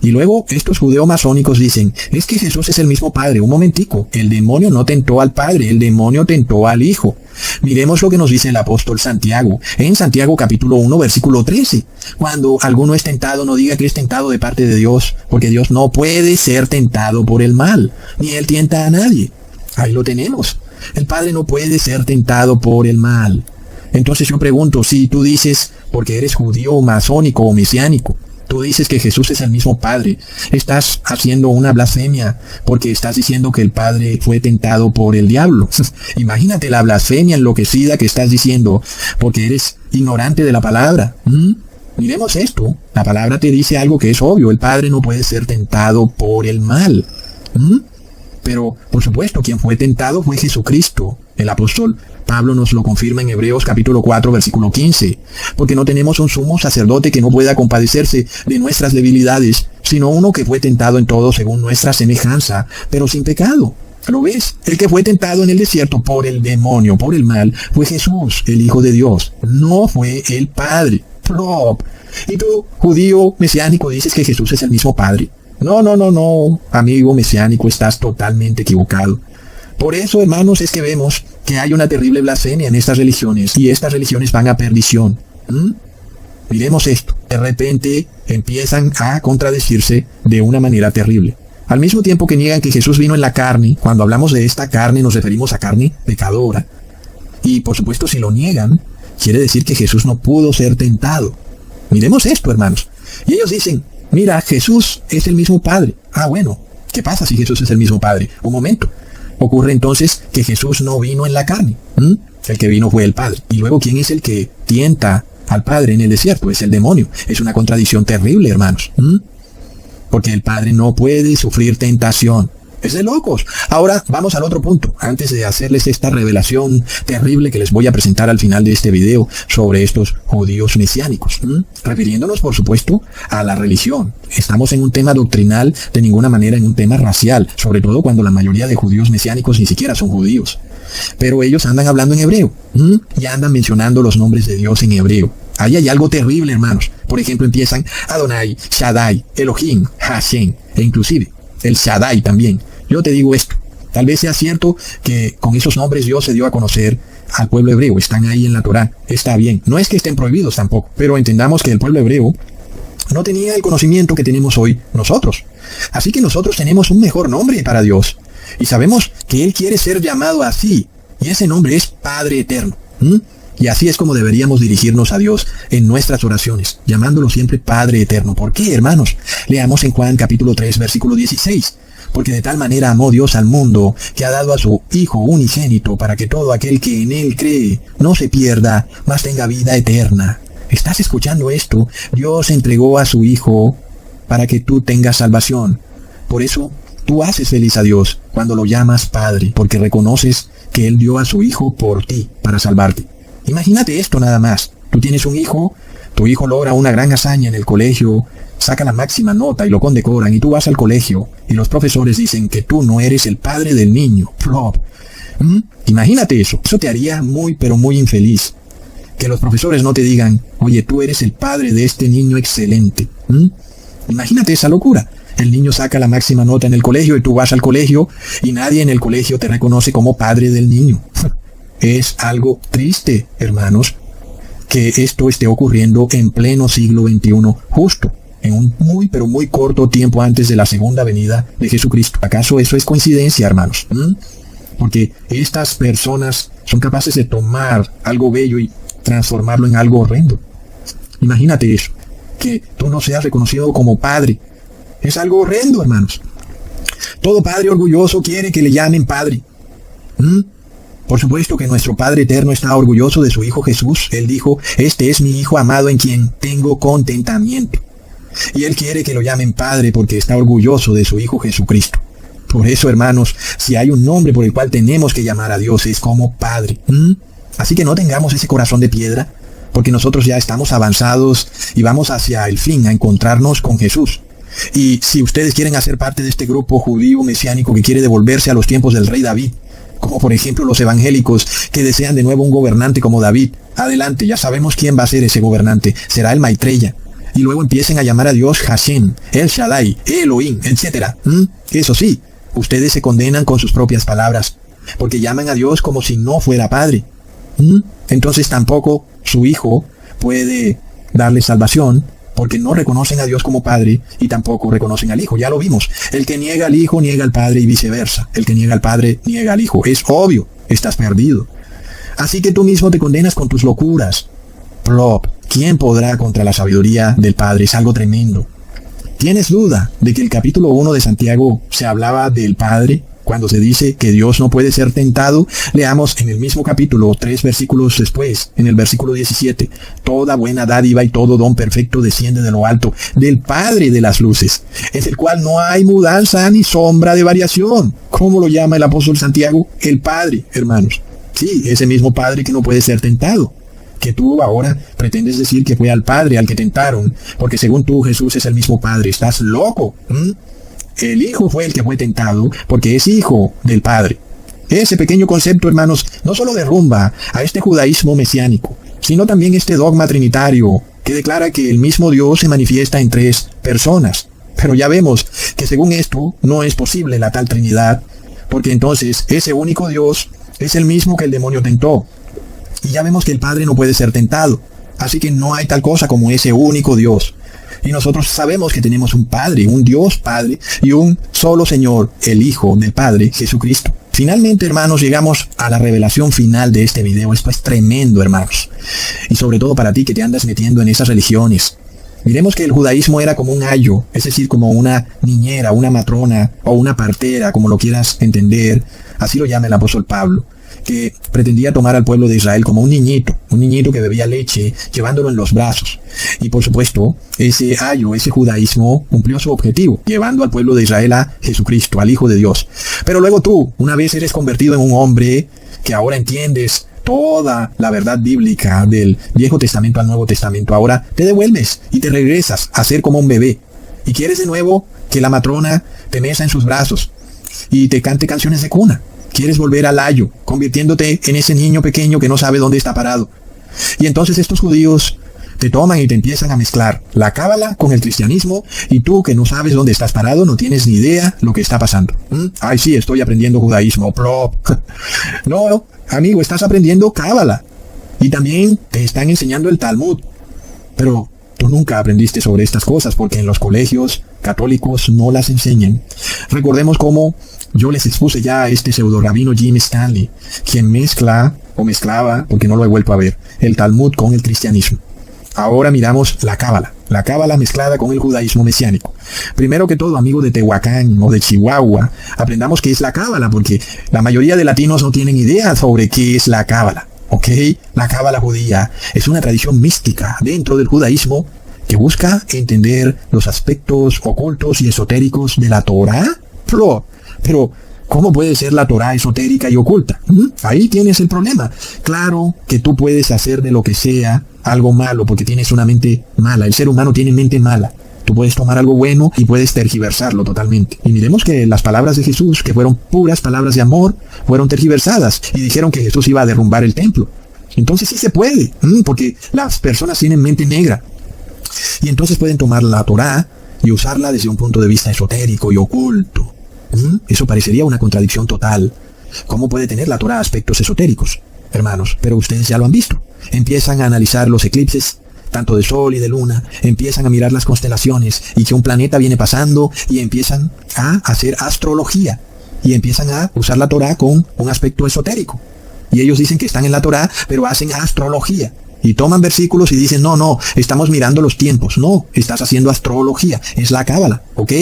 Y luego estos judeo-masónicos dicen, es que Jesús es el mismo Padre. Un momentico, el demonio no tentó al Padre, el demonio tentó al Hijo. Miremos lo que nos dice el apóstol Santiago, en Santiago capítulo 1, versículo 13. Cuando alguno es tentado, no diga que es tentado de parte de Dios, porque Dios no puede ser tentado por el mal, ni Él tienta a nadie. Ahí lo tenemos. El Padre no puede ser tentado por el mal. Entonces yo pregunto, si tú dices, porque eres judío, masónico o mesiánico, tú dices que Jesús es el mismo Padre, estás haciendo una blasfemia, porque estás diciendo que el Padre fue tentado por el diablo. Imagínate la blasfemia enloquecida que estás diciendo, porque eres ignorante de la palabra. Miremos esto, la palabra te dice algo que es obvio, el Padre no puede ser tentado por el mal. Pero, por supuesto, quien fue tentado fue Jesucristo, el apóstol. Pablo nos lo confirma en Hebreos capítulo 4, versículo 15. Porque no tenemos un sumo sacerdote que no pueda compadecerse de nuestras debilidades, sino uno que fue tentado en todo según nuestra semejanza, pero sin pecado. ¿Lo ves? El que fue tentado en el desierto por el demonio, por el mal, fue Jesús, el Hijo de Dios. No fue el Padre. Plop. Y tú, judío mesiánico, dices que Jesús es el mismo Padre. No, amigo mesiánico, estás totalmente equivocado. Por eso, hermanos, es que vemos que hay una terrible blasfemia en estas religiones, y estas religiones van a perdición. Miremos esto. De repente empiezan a contradecirse de una manera terrible. Al mismo tiempo que niegan que Jesús vino en la carne, cuando hablamos de esta carne nos referimos a carne pecadora. Y por supuesto, si lo niegan, quiere decir que Jesús no pudo ser tentado. Miremos esto, hermanos. Y ellos dicen, mira, Jesús es el mismo Padre. Bueno, ¿qué pasa si Jesús es el mismo Padre? Un momento. Ocurre entonces que Jesús no vino en la carne. El que vino fue el Padre. Y luego, ¿quién es el que tienta al Padre en el desierto? Es el demonio. Es una contradicción terrible, hermanos. Porque el Padre no puede sufrir tentación. Es de locos. Ahora vamos al otro punto, antes de hacerles esta revelación terrible que les voy a presentar al final de este video sobre estos judíos mesiánicos. Refiriéndonos, por supuesto, a la religión. Estamos en un tema doctrinal, de ninguna manera en un tema racial, sobre todo cuando la mayoría de judíos mesiánicos ni siquiera son judíos. Pero ellos andan hablando en hebreo, y andan mencionando los nombres de Dios en hebreo. Ahí hay algo terrible, hermanos. Por ejemplo, empiezan Adonai, Shaddai, Elohim, Hashem, e inclusive el Shaddai también. Yo te digo esto, tal vez sea cierto que con esos nombres Dios se dio a conocer al pueblo hebreo, están ahí en la Torá, está bien, no es que estén prohibidos tampoco, pero entendamos que el pueblo hebreo no tenía el conocimiento que tenemos hoy nosotros. Así que nosotros tenemos un mejor nombre para Dios, y sabemos que Él quiere ser llamado así, y ese nombre es Padre Eterno. Y así es como deberíamos dirigirnos a Dios en nuestras oraciones, llamándolo siempre Padre Eterno. ¿Por qué, hermanos? Leamos en Juan capítulo 3, versículo 16. Porque de tal manera amó Dios al mundo, que ha dado a su Hijo unigénito, para que todo aquel que en Él cree no se pierda, mas tenga vida eterna. ¿Estás escuchando esto? Dios entregó a su Hijo para que tú tengas salvación. Por eso, tú haces feliz a Dios cuando lo llamas Padre, porque reconoces que Él dio a su Hijo por ti, para salvarte. Imagínate esto nada más. Tú tienes un hijo, tu hijo logra una gran hazaña en el colegio, saca la máxima nota y lo condecoran, y tú vas al colegio y los profesores dicen que tú no eres el padre del niño. Plop. Imagínate eso. Eso te haría muy, pero muy infeliz. Que los profesores no te digan, oye, tú eres el padre de este niño excelente. Imagínate esa locura. El niño saca la máxima nota en el colegio y tú vas al colegio y nadie en el colegio te reconoce como padre del niño. Es algo triste, hermanos, que esto esté ocurriendo en pleno siglo XXI, justo en un muy, pero muy corto tiempo antes de la segunda venida de Jesucristo. ¿Acaso eso es coincidencia, hermanos? Porque estas personas son capaces de tomar algo bello y transformarlo en algo horrendo. Imagínate eso, que tú no seas reconocido como padre. Es algo horrendo, hermanos. Todo padre orgulloso quiere que le llamen padre. Por supuesto que nuestro Padre Eterno está orgulloso de su Hijo Jesús. Él dijo, este es mi Hijo amado en quien tengo contentamiento. Y Él quiere que lo llamen Padre porque está orgulloso de su Hijo Jesucristo. Por eso, hermanos, si hay un nombre por el cual tenemos que llamar a Dios, es como Padre. Así que no tengamos ese corazón de piedra, porque nosotros ya estamos avanzados y vamos hacia el fin a encontrarnos con Jesús. Y si ustedes quieren hacer parte de este grupo judío mesiánico que quiere devolverse a los tiempos del rey David, como por ejemplo los evangélicos que desean de nuevo un gobernante como David, adelante, ya sabemos quién va a ser ese gobernante, será el Maitreya. Y luego empiecen a llamar a Dios Hashem, El Shaddai, Elohim, etc. Eso sí, ustedes se condenan con sus propias palabras, porque llaman a Dios como si no fuera Padre. Entonces tampoco su Hijo puede darle salvación, porque no reconocen a Dios como Padre y tampoco reconocen al Hijo. Ya lo vimos. El que niega al Hijo, niega al Padre y viceversa. El que niega al Padre, niega al Hijo. Es obvio, estás perdido. Así que tú mismo te condenas con tus locuras. Plop. ¿Quién podrá contra la sabiduría del Padre? Es algo tremendo. ¿Tienes duda de que el capítulo 1 de Santiago se hablaba del Padre? Cuando se dice que Dios no puede ser tentado, leamos en el mismo capítulo, 3 versículos después, en el versículo 17, toda buena dádiva y todo don perfecto desciende de lo alto, del Padre de las luces, en el cual no hay mudanza ni sombra de variación. ¿Cómo lo llama el apóstol Santiago? El Padre, hermanos. Sí, ese mismo Padre que no puede ser tentado. Que tú ahora pretendes decir que fue al Padre al que tentaron, porque según tú Jesús es el mismo Padre. ¿Estás loco? El Hijo fue el que fue tentado porque es hijo del Padre. Ese pequeño concepto, hermanos, no solo derrumba a este judaísmo mesiánico, sino también este dogma trinitario que declara que el mismo Dios se manifiesta en 3 personas. Pero ya vemos que según esto no es posible la tal Trinidad, porque entonces ese único Dios es el mismo que el demonio tentó. Y ya vemos que el Padre no puede ser tentado. Así que no hay tal cosa como ese único Dios. Y nosotros sabemos que tenemos un Padre, un Dios Padre y un solo Señor, el Hijo del Padre, Jesucristo. Finalmente, hermanos, llegamos a la revelación final de este video. Esto es tremendo, hermanos. Y sobre todo para ti que te andas metiendo en esas religiones. Miremos que el judaísmo era como un ayo, es decir, como una niñera, una matrona o una partera, como lo quieras entender. Así lo llama el apóstol Pablo, que pretendía tomar al pueblo de Israel como un niñito que bebía leche, llevándolo en los brazos. Y por supuesto, ese ayo, ese judaísmo, cumplió su objetivo, llevando al pueblo de Israel a Jesucristo, al Hijo de Dios. Pero luego tú, una vez eres convertido en un hombre que ahora entiendes toda la verdad bíblica del Viejo Testamento al Nuevo Testamento, ahora te devuelves y te regresas a ser como un bebé. Y quieres de nuevo que la matrona te mesa en sus brazos y te cante canciones de cuna. Quieres volver al ayo, convirtiéndote en ese niño pequeño que no sabe dónde está parado. Y entonces estos judíos te toman y te empiezan a mezclar la cábala con el cristianismo, y tú que no sabes dónde estás parado, no tienes ni idea lo que está pasando. Ay, sí, estoy aprendiendo judaísmo. No, amigo, estás aprendiendo cábala. Y también te están enseñando el Talmud. Pero tú nunca aprendiste sobre estas cosas porque en los colegios católicos no las enseñan. Recordemos cómo yo les expuse ya a este pseudo rabino Jim Stanley, quien mezclaba, porque no lo he vuelto a ver, el Talmud con el cristianismo. Ahora miramos la cábala mezclada con el judaísmo mesiánico. Primero que todo, amigo de Tehuacán o de Chihuahua, aprendamos qué es la cábala, porque la mayoría de latinos no tienen idea sobre qué es la cábala. ¿Ok? La cábala judía es una tradición mística dentro del judaísmo que busca entender los aspectos ocultos y esotéricos de la Torá. Pero, ¿cómo puede ser la Torá esotérica y oculta? Ahí tienes el problema. Claro que tú puedes hacer de lo que sea algo malo porque tienes una mente mala. El ser humano tiene mente mala. Tú puedes tomar algo bueno y puedes tergiversarlo totalmente. Y miremos que las palabras de Jesús, que fueron puras palabras de amor, fueron tergiversadas y dijeron que Jesús iba a derrumbar el templo. Entonces sí se puede, porque las personas tienen mente negra. Y entonces pueden tomar la Torá y usarla desde un punto de vista esotérico y oculto. Eso parecería una contradicción total. ¿Cómo puede tener la Torá aspectos esotéricos, hermanos? Pero ustedes ya lo han visto. Empiezan a analizar los eclipses, tanto de sol y de luna, empiezan a mirar las constelaciones y que un planeta viene pasando y empiezan a hacer astrología y empiezan a usar la Torá con un aspecto esotérico. Y ellos dicen que están en la Torá, pero hacen astrología. Y toman versículos y dicen, no, estamos mirando los tiempos. No, estás haciendo astrología. Es la cábala, ¿ok?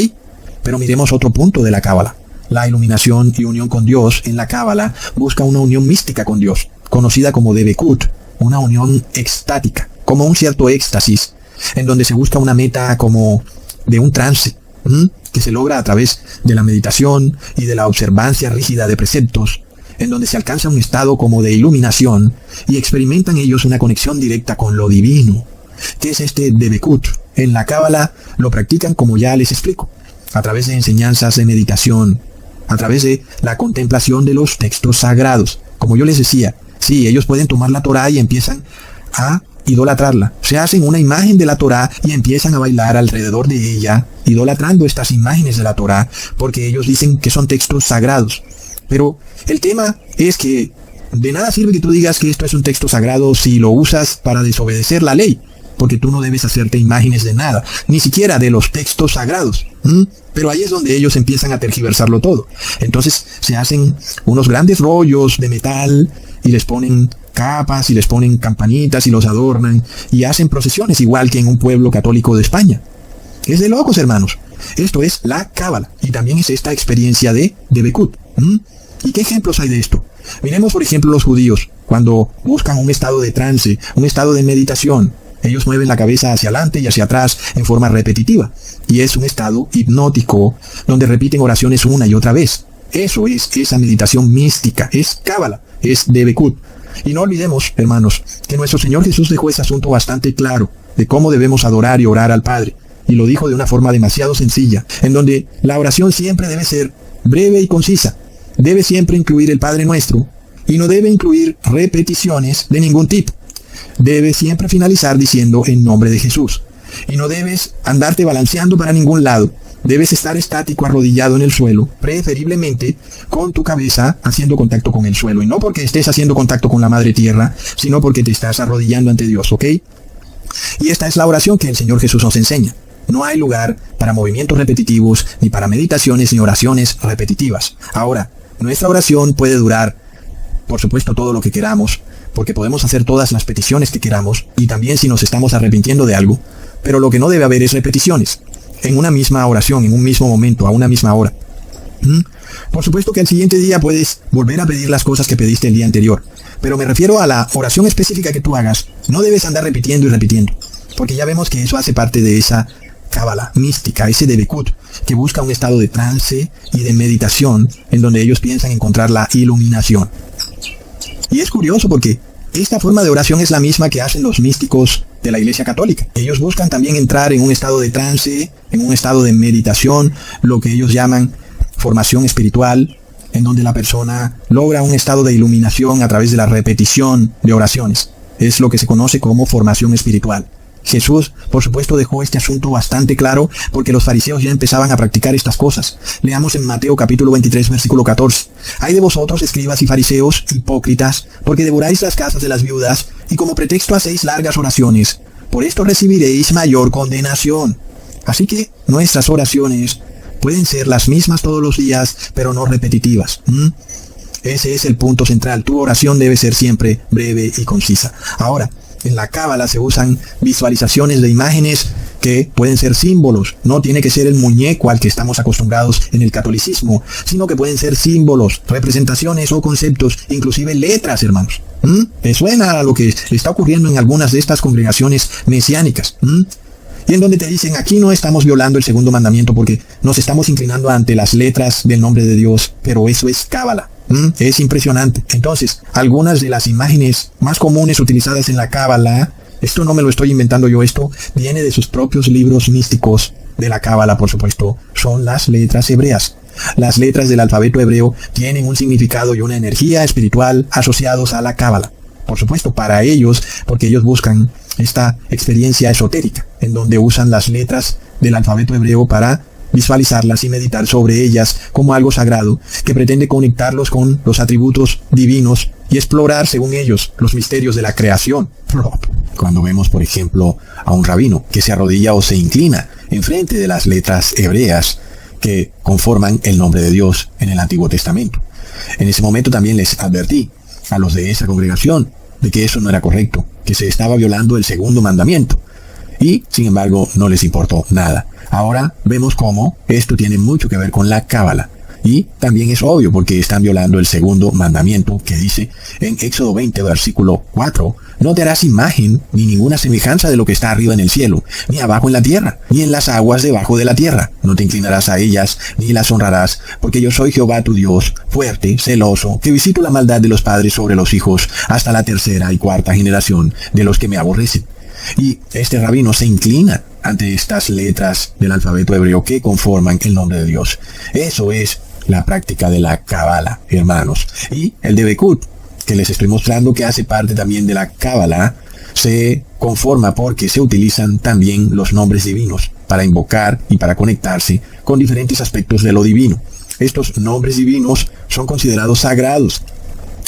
Pero miremos otro punto de la cábala. La iluminación y unión con Dios en la cábala busca una unión mística con Dios, conocida como Debekut, una unión extática, como un cierto éxtasis, en donde se busca una meta como de un trance, que se logra a través de la meditación y de la observancia rígida de preceptos, en donde se alcanza un estado como de iluminación y experimentan ellos una conexión directa con lo divino. ¿Qué es este Debekut? En la cábala lo practican como ya les explico, a través de enseñanzas de meditación, a través de la contemplación de los textos sagrados. Como yo les decía, sí, ellos pueden tomar la Torá y empiezan a idolatrarla. Se hacen una imagen de la Torá y empiezan a bailar alrededor de ella, idolatrando estas imágenes de la Torá, porque ellos dicen que son textos sagrados. Pero el tema es que de nada sirve que tú digas que esto es un texto sagrado si lo usas para desobedecer la ley, porque tú no debes hacerte imágenes de nada, ni siquiera de los textos sagrados. Pero ahí es donde ellos empiezan a tergiversarlo todo. Entonces se hacen unos grandes rollos de metal y les ponen capas y les ponen campanitas y los adornan y hacen procesiones igual que en un pueblo católico de España. Es de locos, hermanos. Esto es la cábala y también es esta experiencia de Debekut. ¿Y qué ejemplos hay de esto? Miremos, por ejemplo, los judíos, cuando buscan un estado de trance, un estado de meditación. Ellos mueven la cabeza hacia adelante y hacia atrás en forma repetitiva. Y es un estado hipnótico, donde repiten oraciones una y otra vez. Eso es esa meditación mística, es cábala, es Debekut. Y no olvidemos, hermanos, que nuestro Señor Jesús dejó ese asunto bastante claro, de cómo debemos adorar y orar al Padre. Y lo dijo de una forma demasiado sencilla, en donde la oración siempre debe ser breve y concisa. Debe siempre incluir el Padre Nuestro, y no debe incluir repeticiones de ningún tipo. Debe siempre finalizar diciendo en nombre de Jesús. Y no debes andarte balanceando para ningún lado. Debes estar estático, arrodillado en el suelo, preferiblemente con tu cabeza haciendo contacto con el suelo. Y no porque estés haciendo contacto con la Madre Tierra, sino porque te estás arrodillando ante Dios, ¿ok? Y esta es la oración que el Señor Jesús nos enseña. No hay lugar para movimientos repetitivos, ni para meditaciones, ni oraciones repetitivas. Ahora, nuestra oración puede durar, por supuesto, todo lo que queramos, porque podemos hacer todas las peticiones que queramos, y también si nos estamos arrepintiendo de algo, pero lo que no debe haber es repeticiones, en una misma oración, en un mismo momento, a una misma hora. Por supuesto que al siguiente día puedes volver a pedir las cosas que pediste el día anterior, pero me refiero a la oración específica que tú hagas. No debes andar repitiendo y repitiendo, porque ya vemos que eso hace parte de esa cábala mística, ese Debekut, que busca un estado de trance y de meditación en donde ellos piensan encontrar la iluminación. Y es curioso porque esta forma de oración es la misma que hacen los místicos de la Iglesia Católica. Ellos buscan también entrar en un estado de trance, en un estado de meditación, lo que ellos llaman formación espiritual, en donde la persona logra un estado de iluminación a través de la repetición de oraciones. Es lo que se conoce como formación espiritual. Jesús, por supuesto, dejó este asunto bastante claro porque los fariseos ya empezaban a practicar estas cosas. Leamos en Mateo capítulo 23, versículo 14. Hay de vosotros, escribas y fariseos, hipócritas, porque devoráis las casas de las viudas y como pretexto hacéis largas oraciones. Por esto recibiréis mayor condenación. Así que nuestras oraciones pueden ser las mismas todos los días, pero no repetitivas. Ese es el punto central. Tu oración debe ser siempre breve y concisa. Ahora, en la cábala se usan visualizaciones de imágenes que pueden ser símbolos. No tiene que ser el muñeco al que estamos acostumbrados en el catolicismo, sino que pueden ser símbolos, representaciones o conceptos, inclusive letras, hermanos. ¿Te suena a lo que está ocurriendo en algunas de estas congregaciones mesiánicas? Y en donde te dicen, aquí no estamos violando el segundo mandamiento porque nos estamos inclinando ante las letras del nombre de Dios, pero eso es cábala. Es impresionante. Entonces, algunas de las imágenes más comunes utilizadas en la cábala Esto no me lo estoy inventando yo, esto viene de sus propios libros místicos de la Cábala, por supuesto. Son las letras hebreas. Las letras del alfabeto hebreo tienen un significado y una energía espiritual asociados a la Cábala. Por supuesto, para ellos, porque ellos buscan esta experiencia esotérica, en donde usan las letras del alfabeto hebreo para visualizarlas y meditar sobre ellas como algo sagrado, que pretende conectarlos con los atributos divinos y explorar, según ellos, los misterios de la creación. Cuando vemos, por ejemplo, a un rabino que se arrodilla o se inclina enfrente de las letras hebreas que conforman el nombre de Dios en el Antiguo Testamento. En ese momento también les advertí a los de esa congregación de que eso no era correcto, que se estaba violando el segundo mandamiento. Y, sin embargo, no les importó nada. Ahora vemos cómo esto tiene mucho que ver con la Cábala. Y también es obvio porque están violando el segundo mandamiento que dice en Éxodo 20, versículo 4, no te harás imagen ni ninguna semejanza de lo que está arriba en el cielo, ni abajo en la tierra, ni en las aguas debajo de la tierra. No te inclinarás a ellas, ni las honrarás, porque yo soy Jehová tu Dios, fuerte, celoso, que visito la maldad de los padres sobre los hijos, hasta la tercera y cuarta generación de los que me aborrecen. Y este rabino se inclina ante estas letras del alfabeto hebreo que conforman el nombre de Dios. Eso es la práctica de la Cábala, hermanos. Y el de Bekut, que les estoy mostrando que hace parte también de la Cábala, se conforma porque se utilizan también los nombres divinos para invocar y para conectarse con diferentes aspectos de lo divino. Estos nombres divinos son considerados sagrados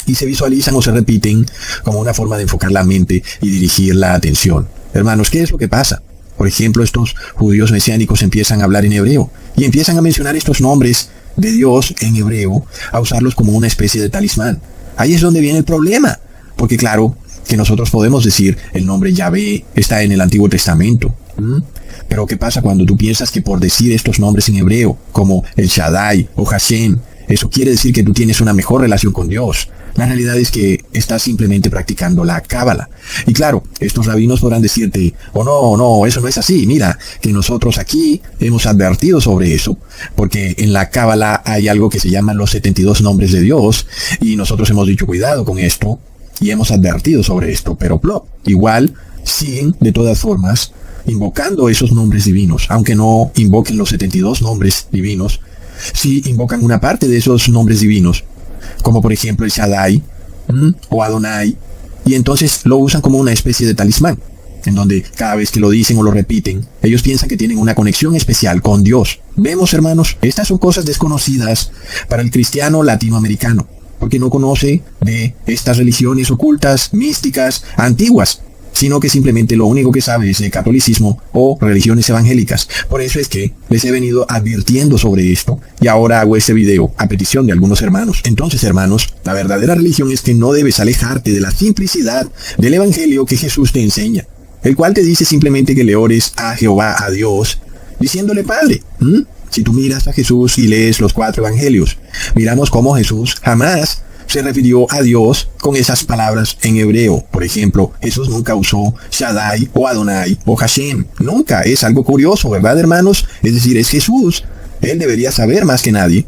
y se visualizan o se repiten como una forma de enfocar la mente y dirigir la atención. Hermanos, ¿qué es lo que pasa? Por ejemplo, estos judíos mesiánicos empiezan a hablar en hebreo y empiezan a mencionar estos nombres de Dios en hebreo, a usarlos como una especie de talismán. Ahí es donde viene el problema, porque claro que nosotros podemos decir el nombre Yahvé está en el Antiguo Testamento. Pero ¿qué pasa cuando tú piensas que por decir estos nombres en hebreo, como el Shaddai o Hashem, eso quiere decir que tú tienes una mejor relación con Dios? La realidad es que estás simplemente practicando la Cábala. Y claro, estos rabinos podrán decirte, no, eso no es así. Mira, que nosotros aquí hemos advertido sobre eso, porque en la Cábala hay algo que se llaman los 72 nombres de Dios, y nosotros hemos dicho cuidado con esto, y hemos advertido sobre esto, pero igual siguen de todas formas invocando esos nombres divinos, aunque no invoquen los 72 nombres divinos, sí invocan una parte de esos nombres divinos, como por ejemplo el Shaddai o Adonai, y entonces lo usan como una especie de talismán, en donde cada vez que lo dicen o lo repiten, ellos piensan que tienen una conexión especial con Dios. Vemos, hermanos, estas son cosas desconocidas para el cristiano latinoamericano, porque no conoce de estas religiones ocultas, místicas, antiguas, sino que simplemente lo único que sabe es de catolicismo o religiones evangélicas. Por eso es que les he venido advirtiendo sobre esto, y ahora hago este video a petición de algunos hermanos. Entonces, hermanos, la verdadera religión es que no debes alejarte de la simplicidad del evangelio que Jesús te enseña, el cual te dice simplemente que le ores a Jehová, a Dios, diciéndole Padre. Si tú miras a Jesús y lees los 4 evangelios, miramos cómo Jesús jamás se refirió a Dios con esas palabras en hebreo. Por ejemplo, Jesús nunca usó Shaddai o Adonai o Hashem. Nunca. Es algo curioso, ¿verdad, hermanos? Es decir, es Jesús. Él debería saber más que nadie.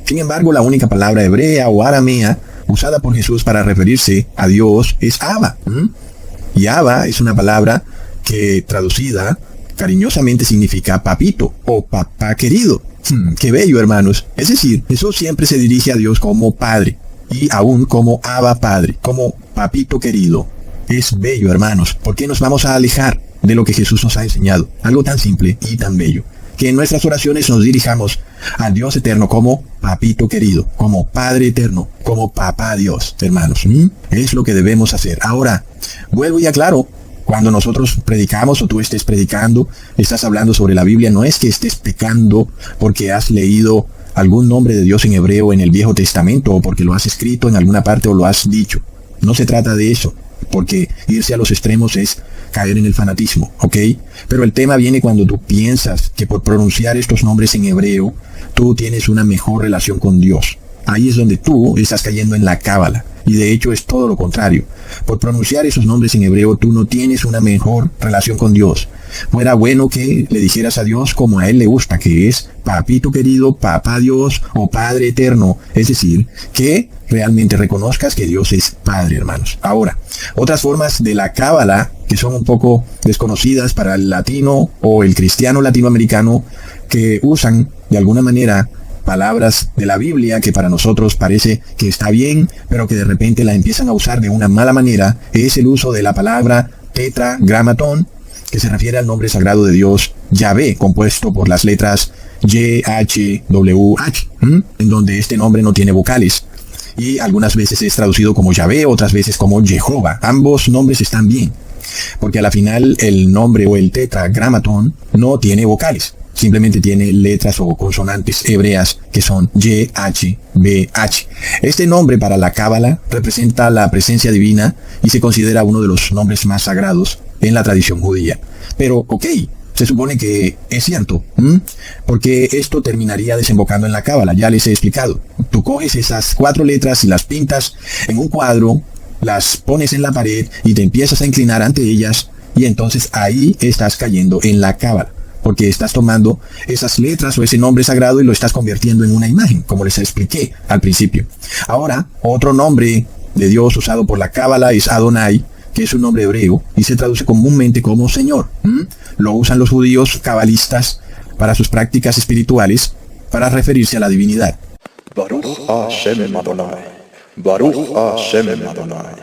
Sin embargo, la única palabra hebrea o aramea usada por Jesús para referirse a Dios es Abba. Y Abba es una palabra que traducida cariñosamente significa papito o papá querido. Qué bello, hermanos. Es decir, Jesús siempre se dirige a Dios como Padre, y aún como Abba Padre, como papito querido. Es bello, hermanos. ¿Por qué nos vamos a alejar de lo que Jesús nos ha enseñado? Algo tan simple y tan bello. Que en nuestras oraciones nos dirijamos al Dios eterno como papito querido, como Padre eterno, como papá Dios, hermanos. Es lo que debemos hacer. Ahora, vuelvo y aclaro. Cuando nosotros predicamos o tú estés predicando, estás hablando sobre la Biblia, no es que estés pecando porque has leído algún nombre de Dios en hebreo en el Viejo Testamento o porque lo has escrito en alguna parte o lo has dicho. No se trata de eso, porque irse a los extremos es caer en el fanatismo, ¿ok? Pero el tema viene cuando tú piensas que por pronunciar estos nombres en hebreo, tú tienes una mejor relación con Dios. Ahí es donde tú estás cayendo en la Cábala. Y de hecho es todo lo contrario. Por pronunciar esos nombres en hebreo, tú no tienes una mejor relación con Dios. Fuera bueno que le dijeras a Dios como a Él le gusta, que es papito querido, papá Dios o Padre eterno. Es decir, que realmente reconozcas que Dios es Padre, hermanos. Ahora, otras formas de la cábala que son un poco desconocidas para el latino o el cristiano latinoamericano, que usan de alguna manera palabras de la Biblia que para nosotros parece que está bien, pero que de repente la empiezan a usar de una mala manera, es el uso de la palabra tetragramatón, que se refiere al nombre sagrado de Dios, Yahvé, compuesto por las letras YHWH, en donde este nombre no tiene vocales. Y algunas veces es traducido como Yahvé, otras veces como Jehová. Ambos nombres están bien, porque a la final el nombre o el tetragramatón no tiene vocales. Simplemente tiene letras o consonantes hebreas que son YHWH. Este nombre para la cábala representa la presencia divina y se considera uno de los nombres más sagrados en la tradición judía. Pero, se supone que es cierto, porque esto terminaría desembocando en la cábala. Ya les he explicado. Tú coges esas 4 letras y las pintas en un cuadro, las pones en la pared y te empiezas a inclinar ante ellas, y entonces ahí estás cayendo en la cábala, porque estás tomando esas letras o ese nombre sagrado y lo estás convirtiendo en una imagen, como les expliqué al principio. Ahora, otro nombre de Dios usado por la cábala es Adonai, que es un nombre hebreo y se traduce comúnmente como Señor. Lo usan los judíos cabalistas para sus prácticas espirituales para referirse a la divinidad. Baruch Hashem Adonai, Baruch Hashem Adonai,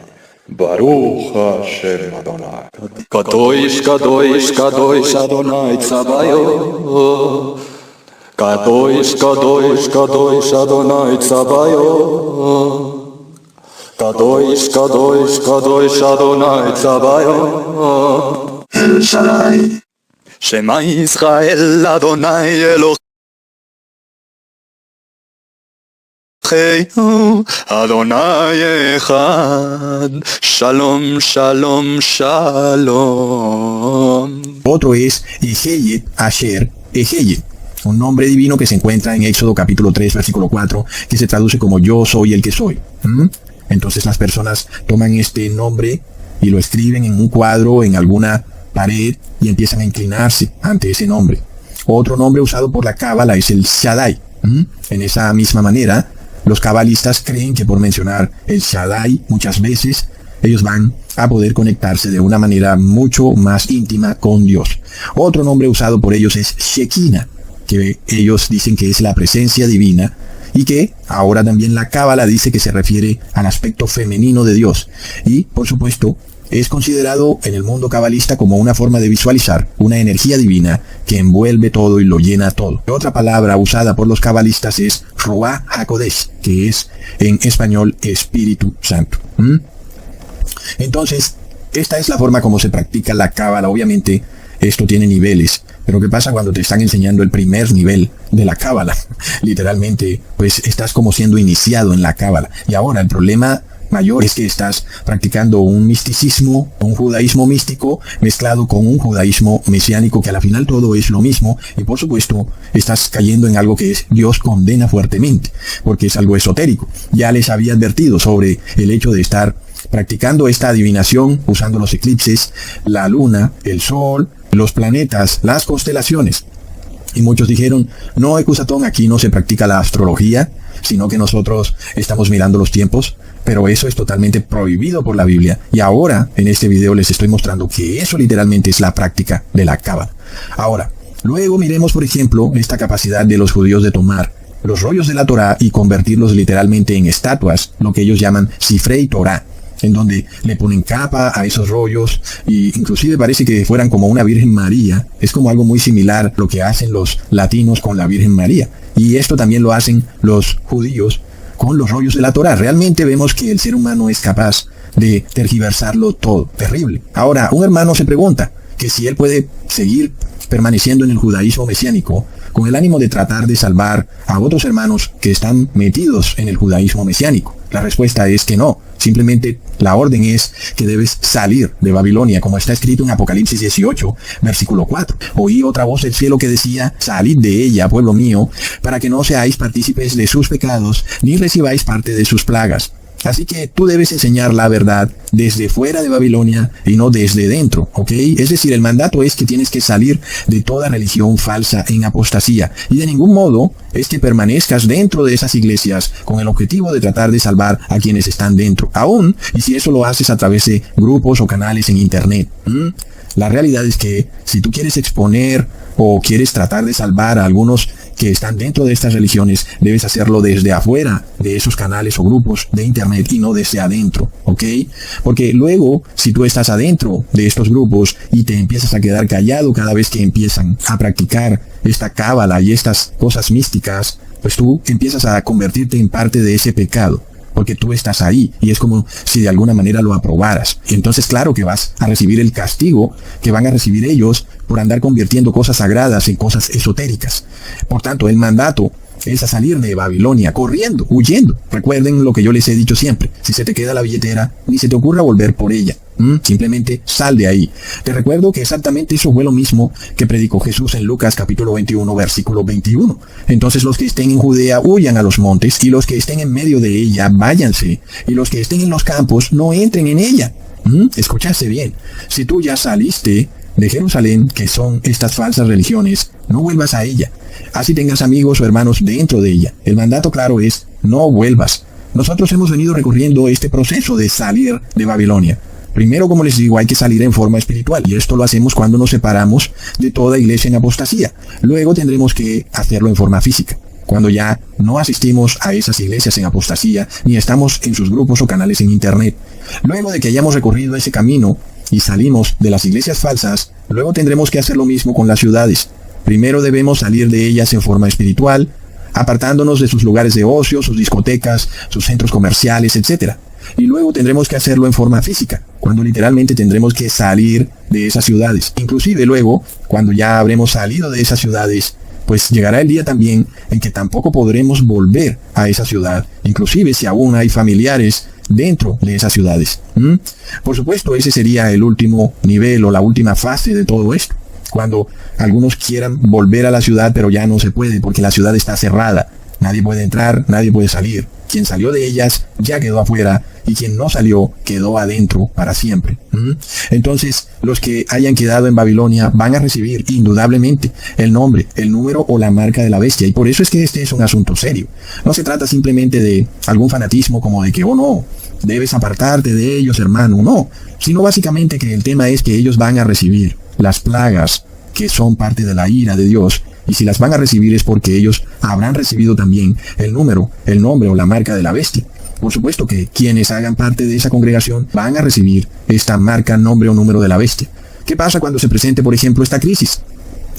Baruch Hashem Adonai. Kadosh, Kadosh, Kadosh Adonai Tzabayot. Kadosh, Kadosh, Kadosh Adonai Tzabayot. Kadosh, Kadosh, Kadosh Adonai Tzabayot. El Shaddai. Shema Yisrael Adonai Eloheinu Adonai Echad. Shalom, Shalom, Shalom. Otro es Eheyet Asher Eheyet, un nombre divino que se encuentra en Éxodo capítulo 3, versículo 4, que se traduce como yo soy el que soy. Entonces las personas toman este nombre y lo escriben en un cuadro, en alguna pared, y empiezan a inclinarse ante ese nombre. Otro nombre usado por la cábala es el Shaddai. En esa misma manera, los cabalistas creen que por mencionar el Shaddai muchas veces, ellos van a poder conectarse de una manera mucho más íntima con Dios. Otro nombre usado por ellos es Shekinah, que ellos dicen que es la presencia divina, y que ahora también la cábala dice que se refiere al aspecto femenino de Dios. Y, por supuesto, es considerado en el mundo cabalista como una forma de visualizar una energía divina que envuelve todo y lo llena todo. Otra palabra usada por los cabalistas es Ruach HaKodesh, que es en español Espíritu Santo. Entonces, esta es la forma como se practica la cábala. Obviamente, esto tiene niveles. Pero ¿qué pasa cuando te están enseñando el primer nivel de la cábala? Literalmente, pues estás como siendo iniciado en la cábala. Y ahora el problema mayor es que estás practicando un misticismo, un judaísmo místico mezclado con un judaísmo mesiánico, que a la final todo es lo mismo, y por supuesto estás cayendo en algo que Dios condena fuertemente, porque es algo esotérico. Ya les había advertido sobre el hecho de estar practicando esta adivinación usando los eclipses, la luna, el sol, los planetas, las constelaciones. Y muchos dijeron, no, Ecusatón, aquí no se practica la astrología, sino que nosotros estamos mirando los tiempos. Pero eso es totalmente prohibido por la Biblia. Y ahora, en este video, les estoy mostrando que eso literalmente es la práctica de la cábala. Ahora, luego miremos, por ejemplo, esta capacidad de los judíos de tomar los rollos de la Torá y convertirlos literalmente en estatuas, lo que ellos llaman Sifrei Torá, en donde le ponen capa a esos rollos, y inclusive parece que fueran como una Virgen María. Es como algo muy similar lo que hacen los latinos con la Virgen María. Y esto también lo hacen los judíos con los rollos de la Torá. Realmente vemos que el ser humano es capaz de tergiversarlo todo. Terrible. Ahora, un hermano se pregunta que si él puede seguir permaneciendo en el judaísmo mesiánico con el ánimo de tratar de salvar a otros hermanos que están metidos en el judaísmo mesiánico. La respuesta es que no. Simplemente la orden es que debes salir de Babilonia, como está escrito en Apocalipsis 18, versículo 4. Oí otra voz del cielo que decía, salid de ella, pueblo mío, para que no seáis partícipes de sus pecados, ni recibáis parte de sus plagas. Así que tú debes enseñar la verdad desde fuera de Babilonia y no desde dentro, ¿ok? Es decir, el mandato es que tienes que salir de toda religión falsa en apostasía. Y de ningún modo es que permanezcas dentro de esas iglesias con el objetivo de tratar de salvar a quienes están dentro. Aún, y si eso lo haces a través de grupos o canales en internet. La realidad es que si tú quieres exponer o quieres tratar de salvar a algunos que están dentro de estas religiones, debes hacerlo desde afuera de esos canales o grupos de internet y no desde adentro, ¿ok? Porque luego, si tú estás adentro de estos grupos y te empiezas a quedar callado cada vez que empiezan a practicar esta cábala y estas cosas místicas, pues tú empiezas a convertirte en parte de ese pecado. Porque tú estás ahí y es como si de alguna manera lo aprobaras. Y entonces claro que vas a recibir el castigo que van a recibir ellos por andar convirtiendo cosas sagradas en cosas esotéricas. Por tanto, el mandato es a salir de Babilonia, corriendo, huyendo. Recuerden lo que yo les he dicho siempre. Si se te queda la billetera, ni se te ocurra volver por ella. Simplemente sal de ahí. Te recuerdo que exactamente eso fue lo mismo que predicó Jesús en Lucas capítulo 21, versículo 21. Entonces los que estén en Judea huyan a los montes, y los que estén en medio de ella váyanse, y los que estén en los campos no entren en ella. Escuchaste bien. Si tú ya saliste de Jerusalén, que son estas falsas religiones, no vuelvas a ella. Así tengas amigos o hermanos dentro de ella. El mandato claro es, no vuelvas. Nosotros hemos venido recorriendo este proceso de salir de Babilonia. Primero, como les digo, hay que salir en forma espiritual, y esto lo hacemos cuando nos separamos de toda iglesia en apostasía. Luego tendremos que hacerlo en forma física, cuando ya no asistimos a esas iglesias en apostasía, ni estamos en sus grupos o canales en internet. Luego de que hayamos recorrido ese camino y salimos de las iglesias falsas, luego tendremos que hacer lo mismo con las ciudades. Primero debemos salir de ellas en forma espiritual, apartándonos de sus lugares de ocio, sus discotecas, sus centros comerciales, etc. Y luego tendremos que hacerlo en forma física, cuando literalmente tendremos que salir de esas ciudades. Inclusive luego, cuando ya habremos salido de esas ciudades, pues llegará el día también en que tampoco podremos volver a esa ciudad, inclusive si aún hay familiares dentro de esas ciudades. Por supuesto, ese sería el último nivel o la última fase de todo esto, cuando algunos quieran volver a la ciudad, pero ya no se puede porque la ciudad está cerrada. Nadie puede entrar, nadie puede salir. Quien salió de ellas ya quedó afuera, y quien no salió quedó adentro para siempre. Entonces, los que hayan quedado en Babilonia van a recibir indudablemente el nombre, el número o la marca de la bestia. Y por eso es que este es un asunto serio. No se trata simplemente de algún fanatismo como de que, oh no, debes apartarte de ellos, hermano. No, sino básicamente que el tema es que ellos van a recibir las plagas que son parte de la ira de Dios. Y si las van a recibir es porque ellos habrán recibido también el número, el nombre o la marca de la bestia. Por supuesto que quienes hagan parte de esa congregación van a recibir esta marca, nombre o número de la bestia. ¿Qué pasa cuando se presente, por ejemplo, esta crisis?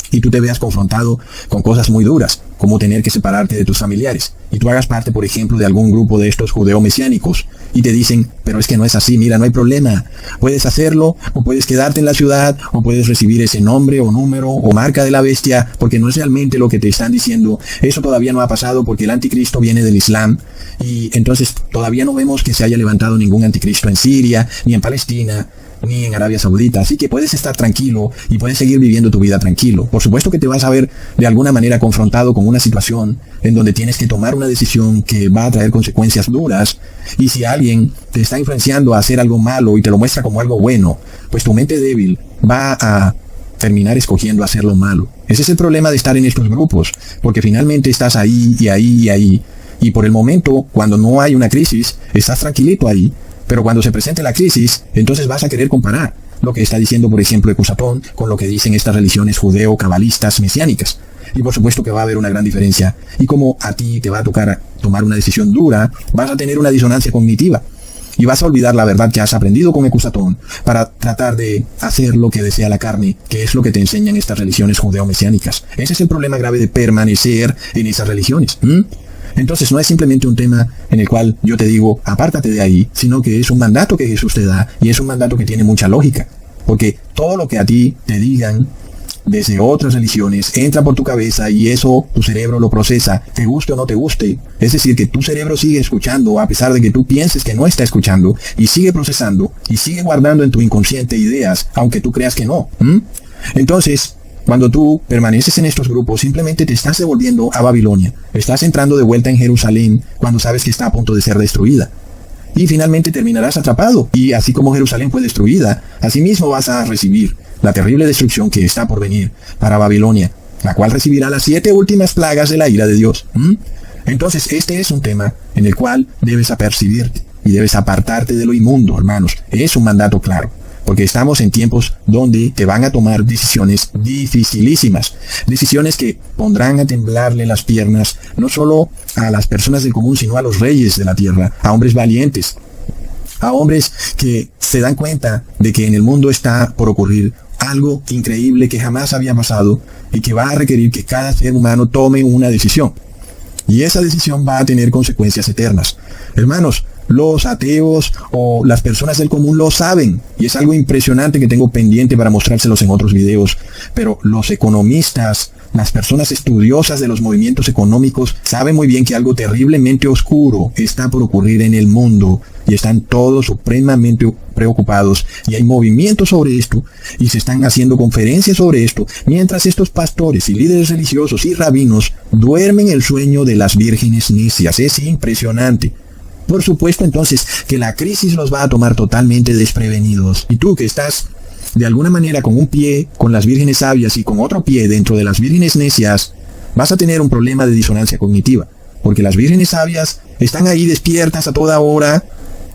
Y tú te veas confrontado con cosas muy duras, como tener que separarte de tus familiares, y tú hagas parte, por ejemplo, de algún grupo de estos judeo-mesiánicos, y te dicen, pero es que no es así, mira, no hay problema, puedes hacerlo, o puedes quedarte en la ciudad, o puedes recibir ese nombre, o número, o marca de la bestia, porque no es realmente lo que te están diciendo. Eso todavía no ha pasado porque el anticristo viene del Islam, y entonces todavía no vemos que se haya levantado ningún anticristo en Siria, ni en Palestina, ni en Arabia Saudita, así que puedes estar tranquilo y puedes seguir viviendo tu vida tranquilo. Por supuesto que te vas a ver de alguna manera confrontado con una situación en donde tienes que tomar una decisión que va a traer consecuencias duras, y si alguien te está influenciando a hacer algo malo y te lo muestra como algo bueno, pues tu mente débil va a terminar escogiendo hacer lo malo. Ese es el problema de estar en estos grupos, porque finalmente estás ahí y ahí y ahí, y por el momento, cuando no hay una crisis, estás tranquilito ahí. Pero cuando se presente la crisis, entonces vas a querer comparar lo que está diciendo, por ejemplo, Ecusatón con lo que dicen estas religiones judeo-cabalistas mesiánicas. Y por supuesto que va a haber una gran diferencia. Y como a ti te va a tocar tomar una decisión dura, vas a tener una disonancia cognitiva. Y vas a olvidar la verdad que has aprendido con Ecusatón para tratar de hacer lo que desea la carne, que es lo que te enseñan estas religiones judeo-mesiánicas. Ese es el problema grave de permanecer en esas religiones. Entonces no es simplemente un tema en el cual yo te digo, apártate de ahí, sino que es un mandato que Jesús te da, y es un mandato que tiene mucha lógica. Porque todo lo que a ti te digan desde otras religiones entra por tu cabeza, y eso tu cerebro lo procesa, te guste o no te guste. Es decir, que tu cerebro sigue escuchando a pesar de que tú pienses que no está escuchando, y sigue procesando, y sigue guardando en tu inconsciente ideas, aunque tú creas que no. Entonces, cuando tú permaneces en estos grupos, simplemente te estás devolviendo a Babilonia. Estás entrando de vuelta en Jerusalén cuando sabes que está a punto de ser destruida. y finalmente terminarás atrapado. Y así como Jerusalén fue destruida, asimismo vas a recibir la terrible destrucción que está por venir para Babilonia, la cual recibirá las 7 últimas plagas de la ira de Dios. Entonces, este es un tema en el cual debes apercibirte y debes apartarte de lo inmundo, hermanos. Es un mandato claro, porque estamos en tiempos donde te van a tomar decisiones dificilísimas, decisiones que pondrán a temblarle las piernas no solo a las personas del común, sino a los reyes de la tierra, a hombres valientes, a hombres que se dan cuenta de que en el mundo está por ocurrir algo increíble que jamás había pasado y que va a requerir que cada ser humano tome una decisión. Y esa decisión va a tener consecuencias eternas. Hermanos, los ateos o las personas del común lo saben, y es algo impresionante que tengo pendiente para mostrárselos en otros videos, pero los economistas, las personas estudiosas de los movimientos económicos, saben muy bien que algo terriblemente oscuro está por ocurrir en el mundo, y están todos supremamente preocupados, y hay movimientos sobre esto, y se están haciendo conferencias sobre esto, mientras estos pastores y líderes religiosos y rabinos duermen el sueño de las vírgenes necias. Es impresionante. Por supuesto, entonces, que la crisis los va a tomar totalmente desprevenidos. Y tú que estás, de alguna manera, con un pie con las vírgenes sabias y con otro pie dentro de las vírgenes necias, vas a tener un problema de disonancia cognitiva. Porque las vírgenes sabias están ahí despiertas a toda hora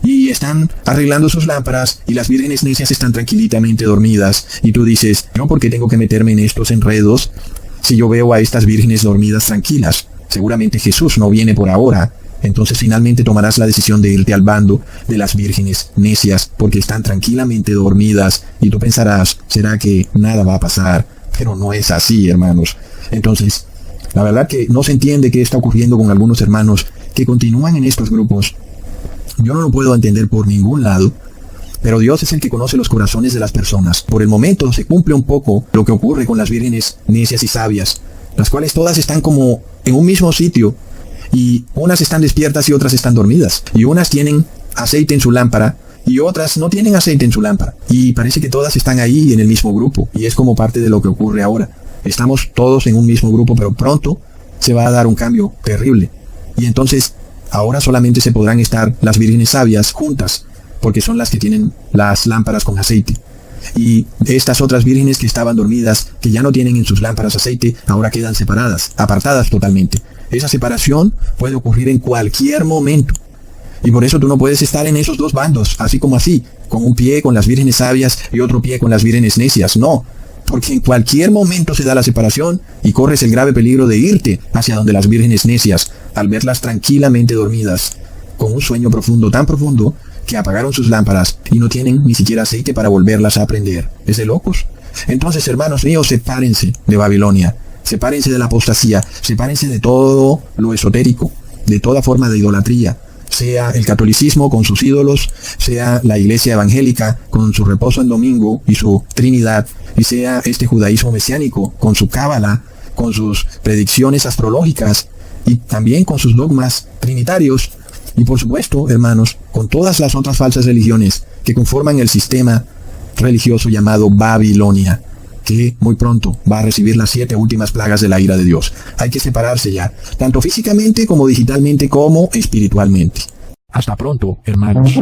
y están arreglando sus lámparas, y las vírgenes necias están tranquilamente dormidas. Y tú dices, ¿yo por qué tengo que meterme en estos enredos si yo veo a estas vírgenes dormidas tranquilas? Seguramente Jesús no viene por ahora. Entonces finalmente tomarás la decisión de irte al bando de las vírgenes necias, porque están tranquilamente dormidas, y tú pensarás, ¿será que nada va a pasar? Pero no es así, hermanos. Entonces, la verdad que no se entiende qué está ocurriendo con algunos hermanos que continúan en estos grupos. Yo no lo puedo entender por ningún lado, pero Dios es el que conoce los corazones de las personas. Por el momento se cumple un poco lo que ocurre con las vírgenes necias y sabias, las cuales todas están como en un mismo sitio, y unas están despiertas y otras están dormidas, y unas tienen aceite en su lámpara y otras no tienen aceite en su lámpara, y parece que todas están ahí en el mismo grupo, y es como parte de lo que ocurre ahora. Estamos todos en un mismo grupo, pero pronto se va a dar un cambio terrible, y entonces ahora solamente se podrán estar las vírgenes sabias juntas, porque son las que tienen las lámparas con aceite. Y estas otras vírgenes que estaban dormidas, que ya no tienen en sus lámparas aceite, ahora quedan separadas, apartadas totalmente. Esa separación puede ocurrir en cualquier momento. Y por eso tú no puedes estar en esos dos bandos, así como así, con un pie con las vírgenes sabias y otro pie con las vírgenes necias. No, porque en cualquier momento se da la separación y corres el grave peligro de irte hacia donde las vírgenes necias, al verlas tranquilamente dormidas, con un sueño profundo, tan profundo, que apagaron sus lámparas y no tienen ni siquiera aceite para volverlas a prender. ¿Es de locos? Entonces, hermanos míos, sepárense de Babilonia, sepárense de la apostasía, sepárense de todo lo esotérico, de toda forma de idolatría, sea el catolicismo con sus ídolos, sea la iglesia evangélica con su reposo en domingo y su Trinidad, y sea este judaísmo mesiánico con su cábala, con sus predicciones astrológicas y también con sus dogmas trinitarios. Y por supuesto, hermanos, con todas las otras falsas religiones que conforman el sistema religioso llamado Babilonia, que muy pronto va a recibir las 7 últimas plagas de la ira de Dios. Hay que separarse ya, tanto físicamente como digitalmente como espiritualmente. Hasta pronto, hermanos.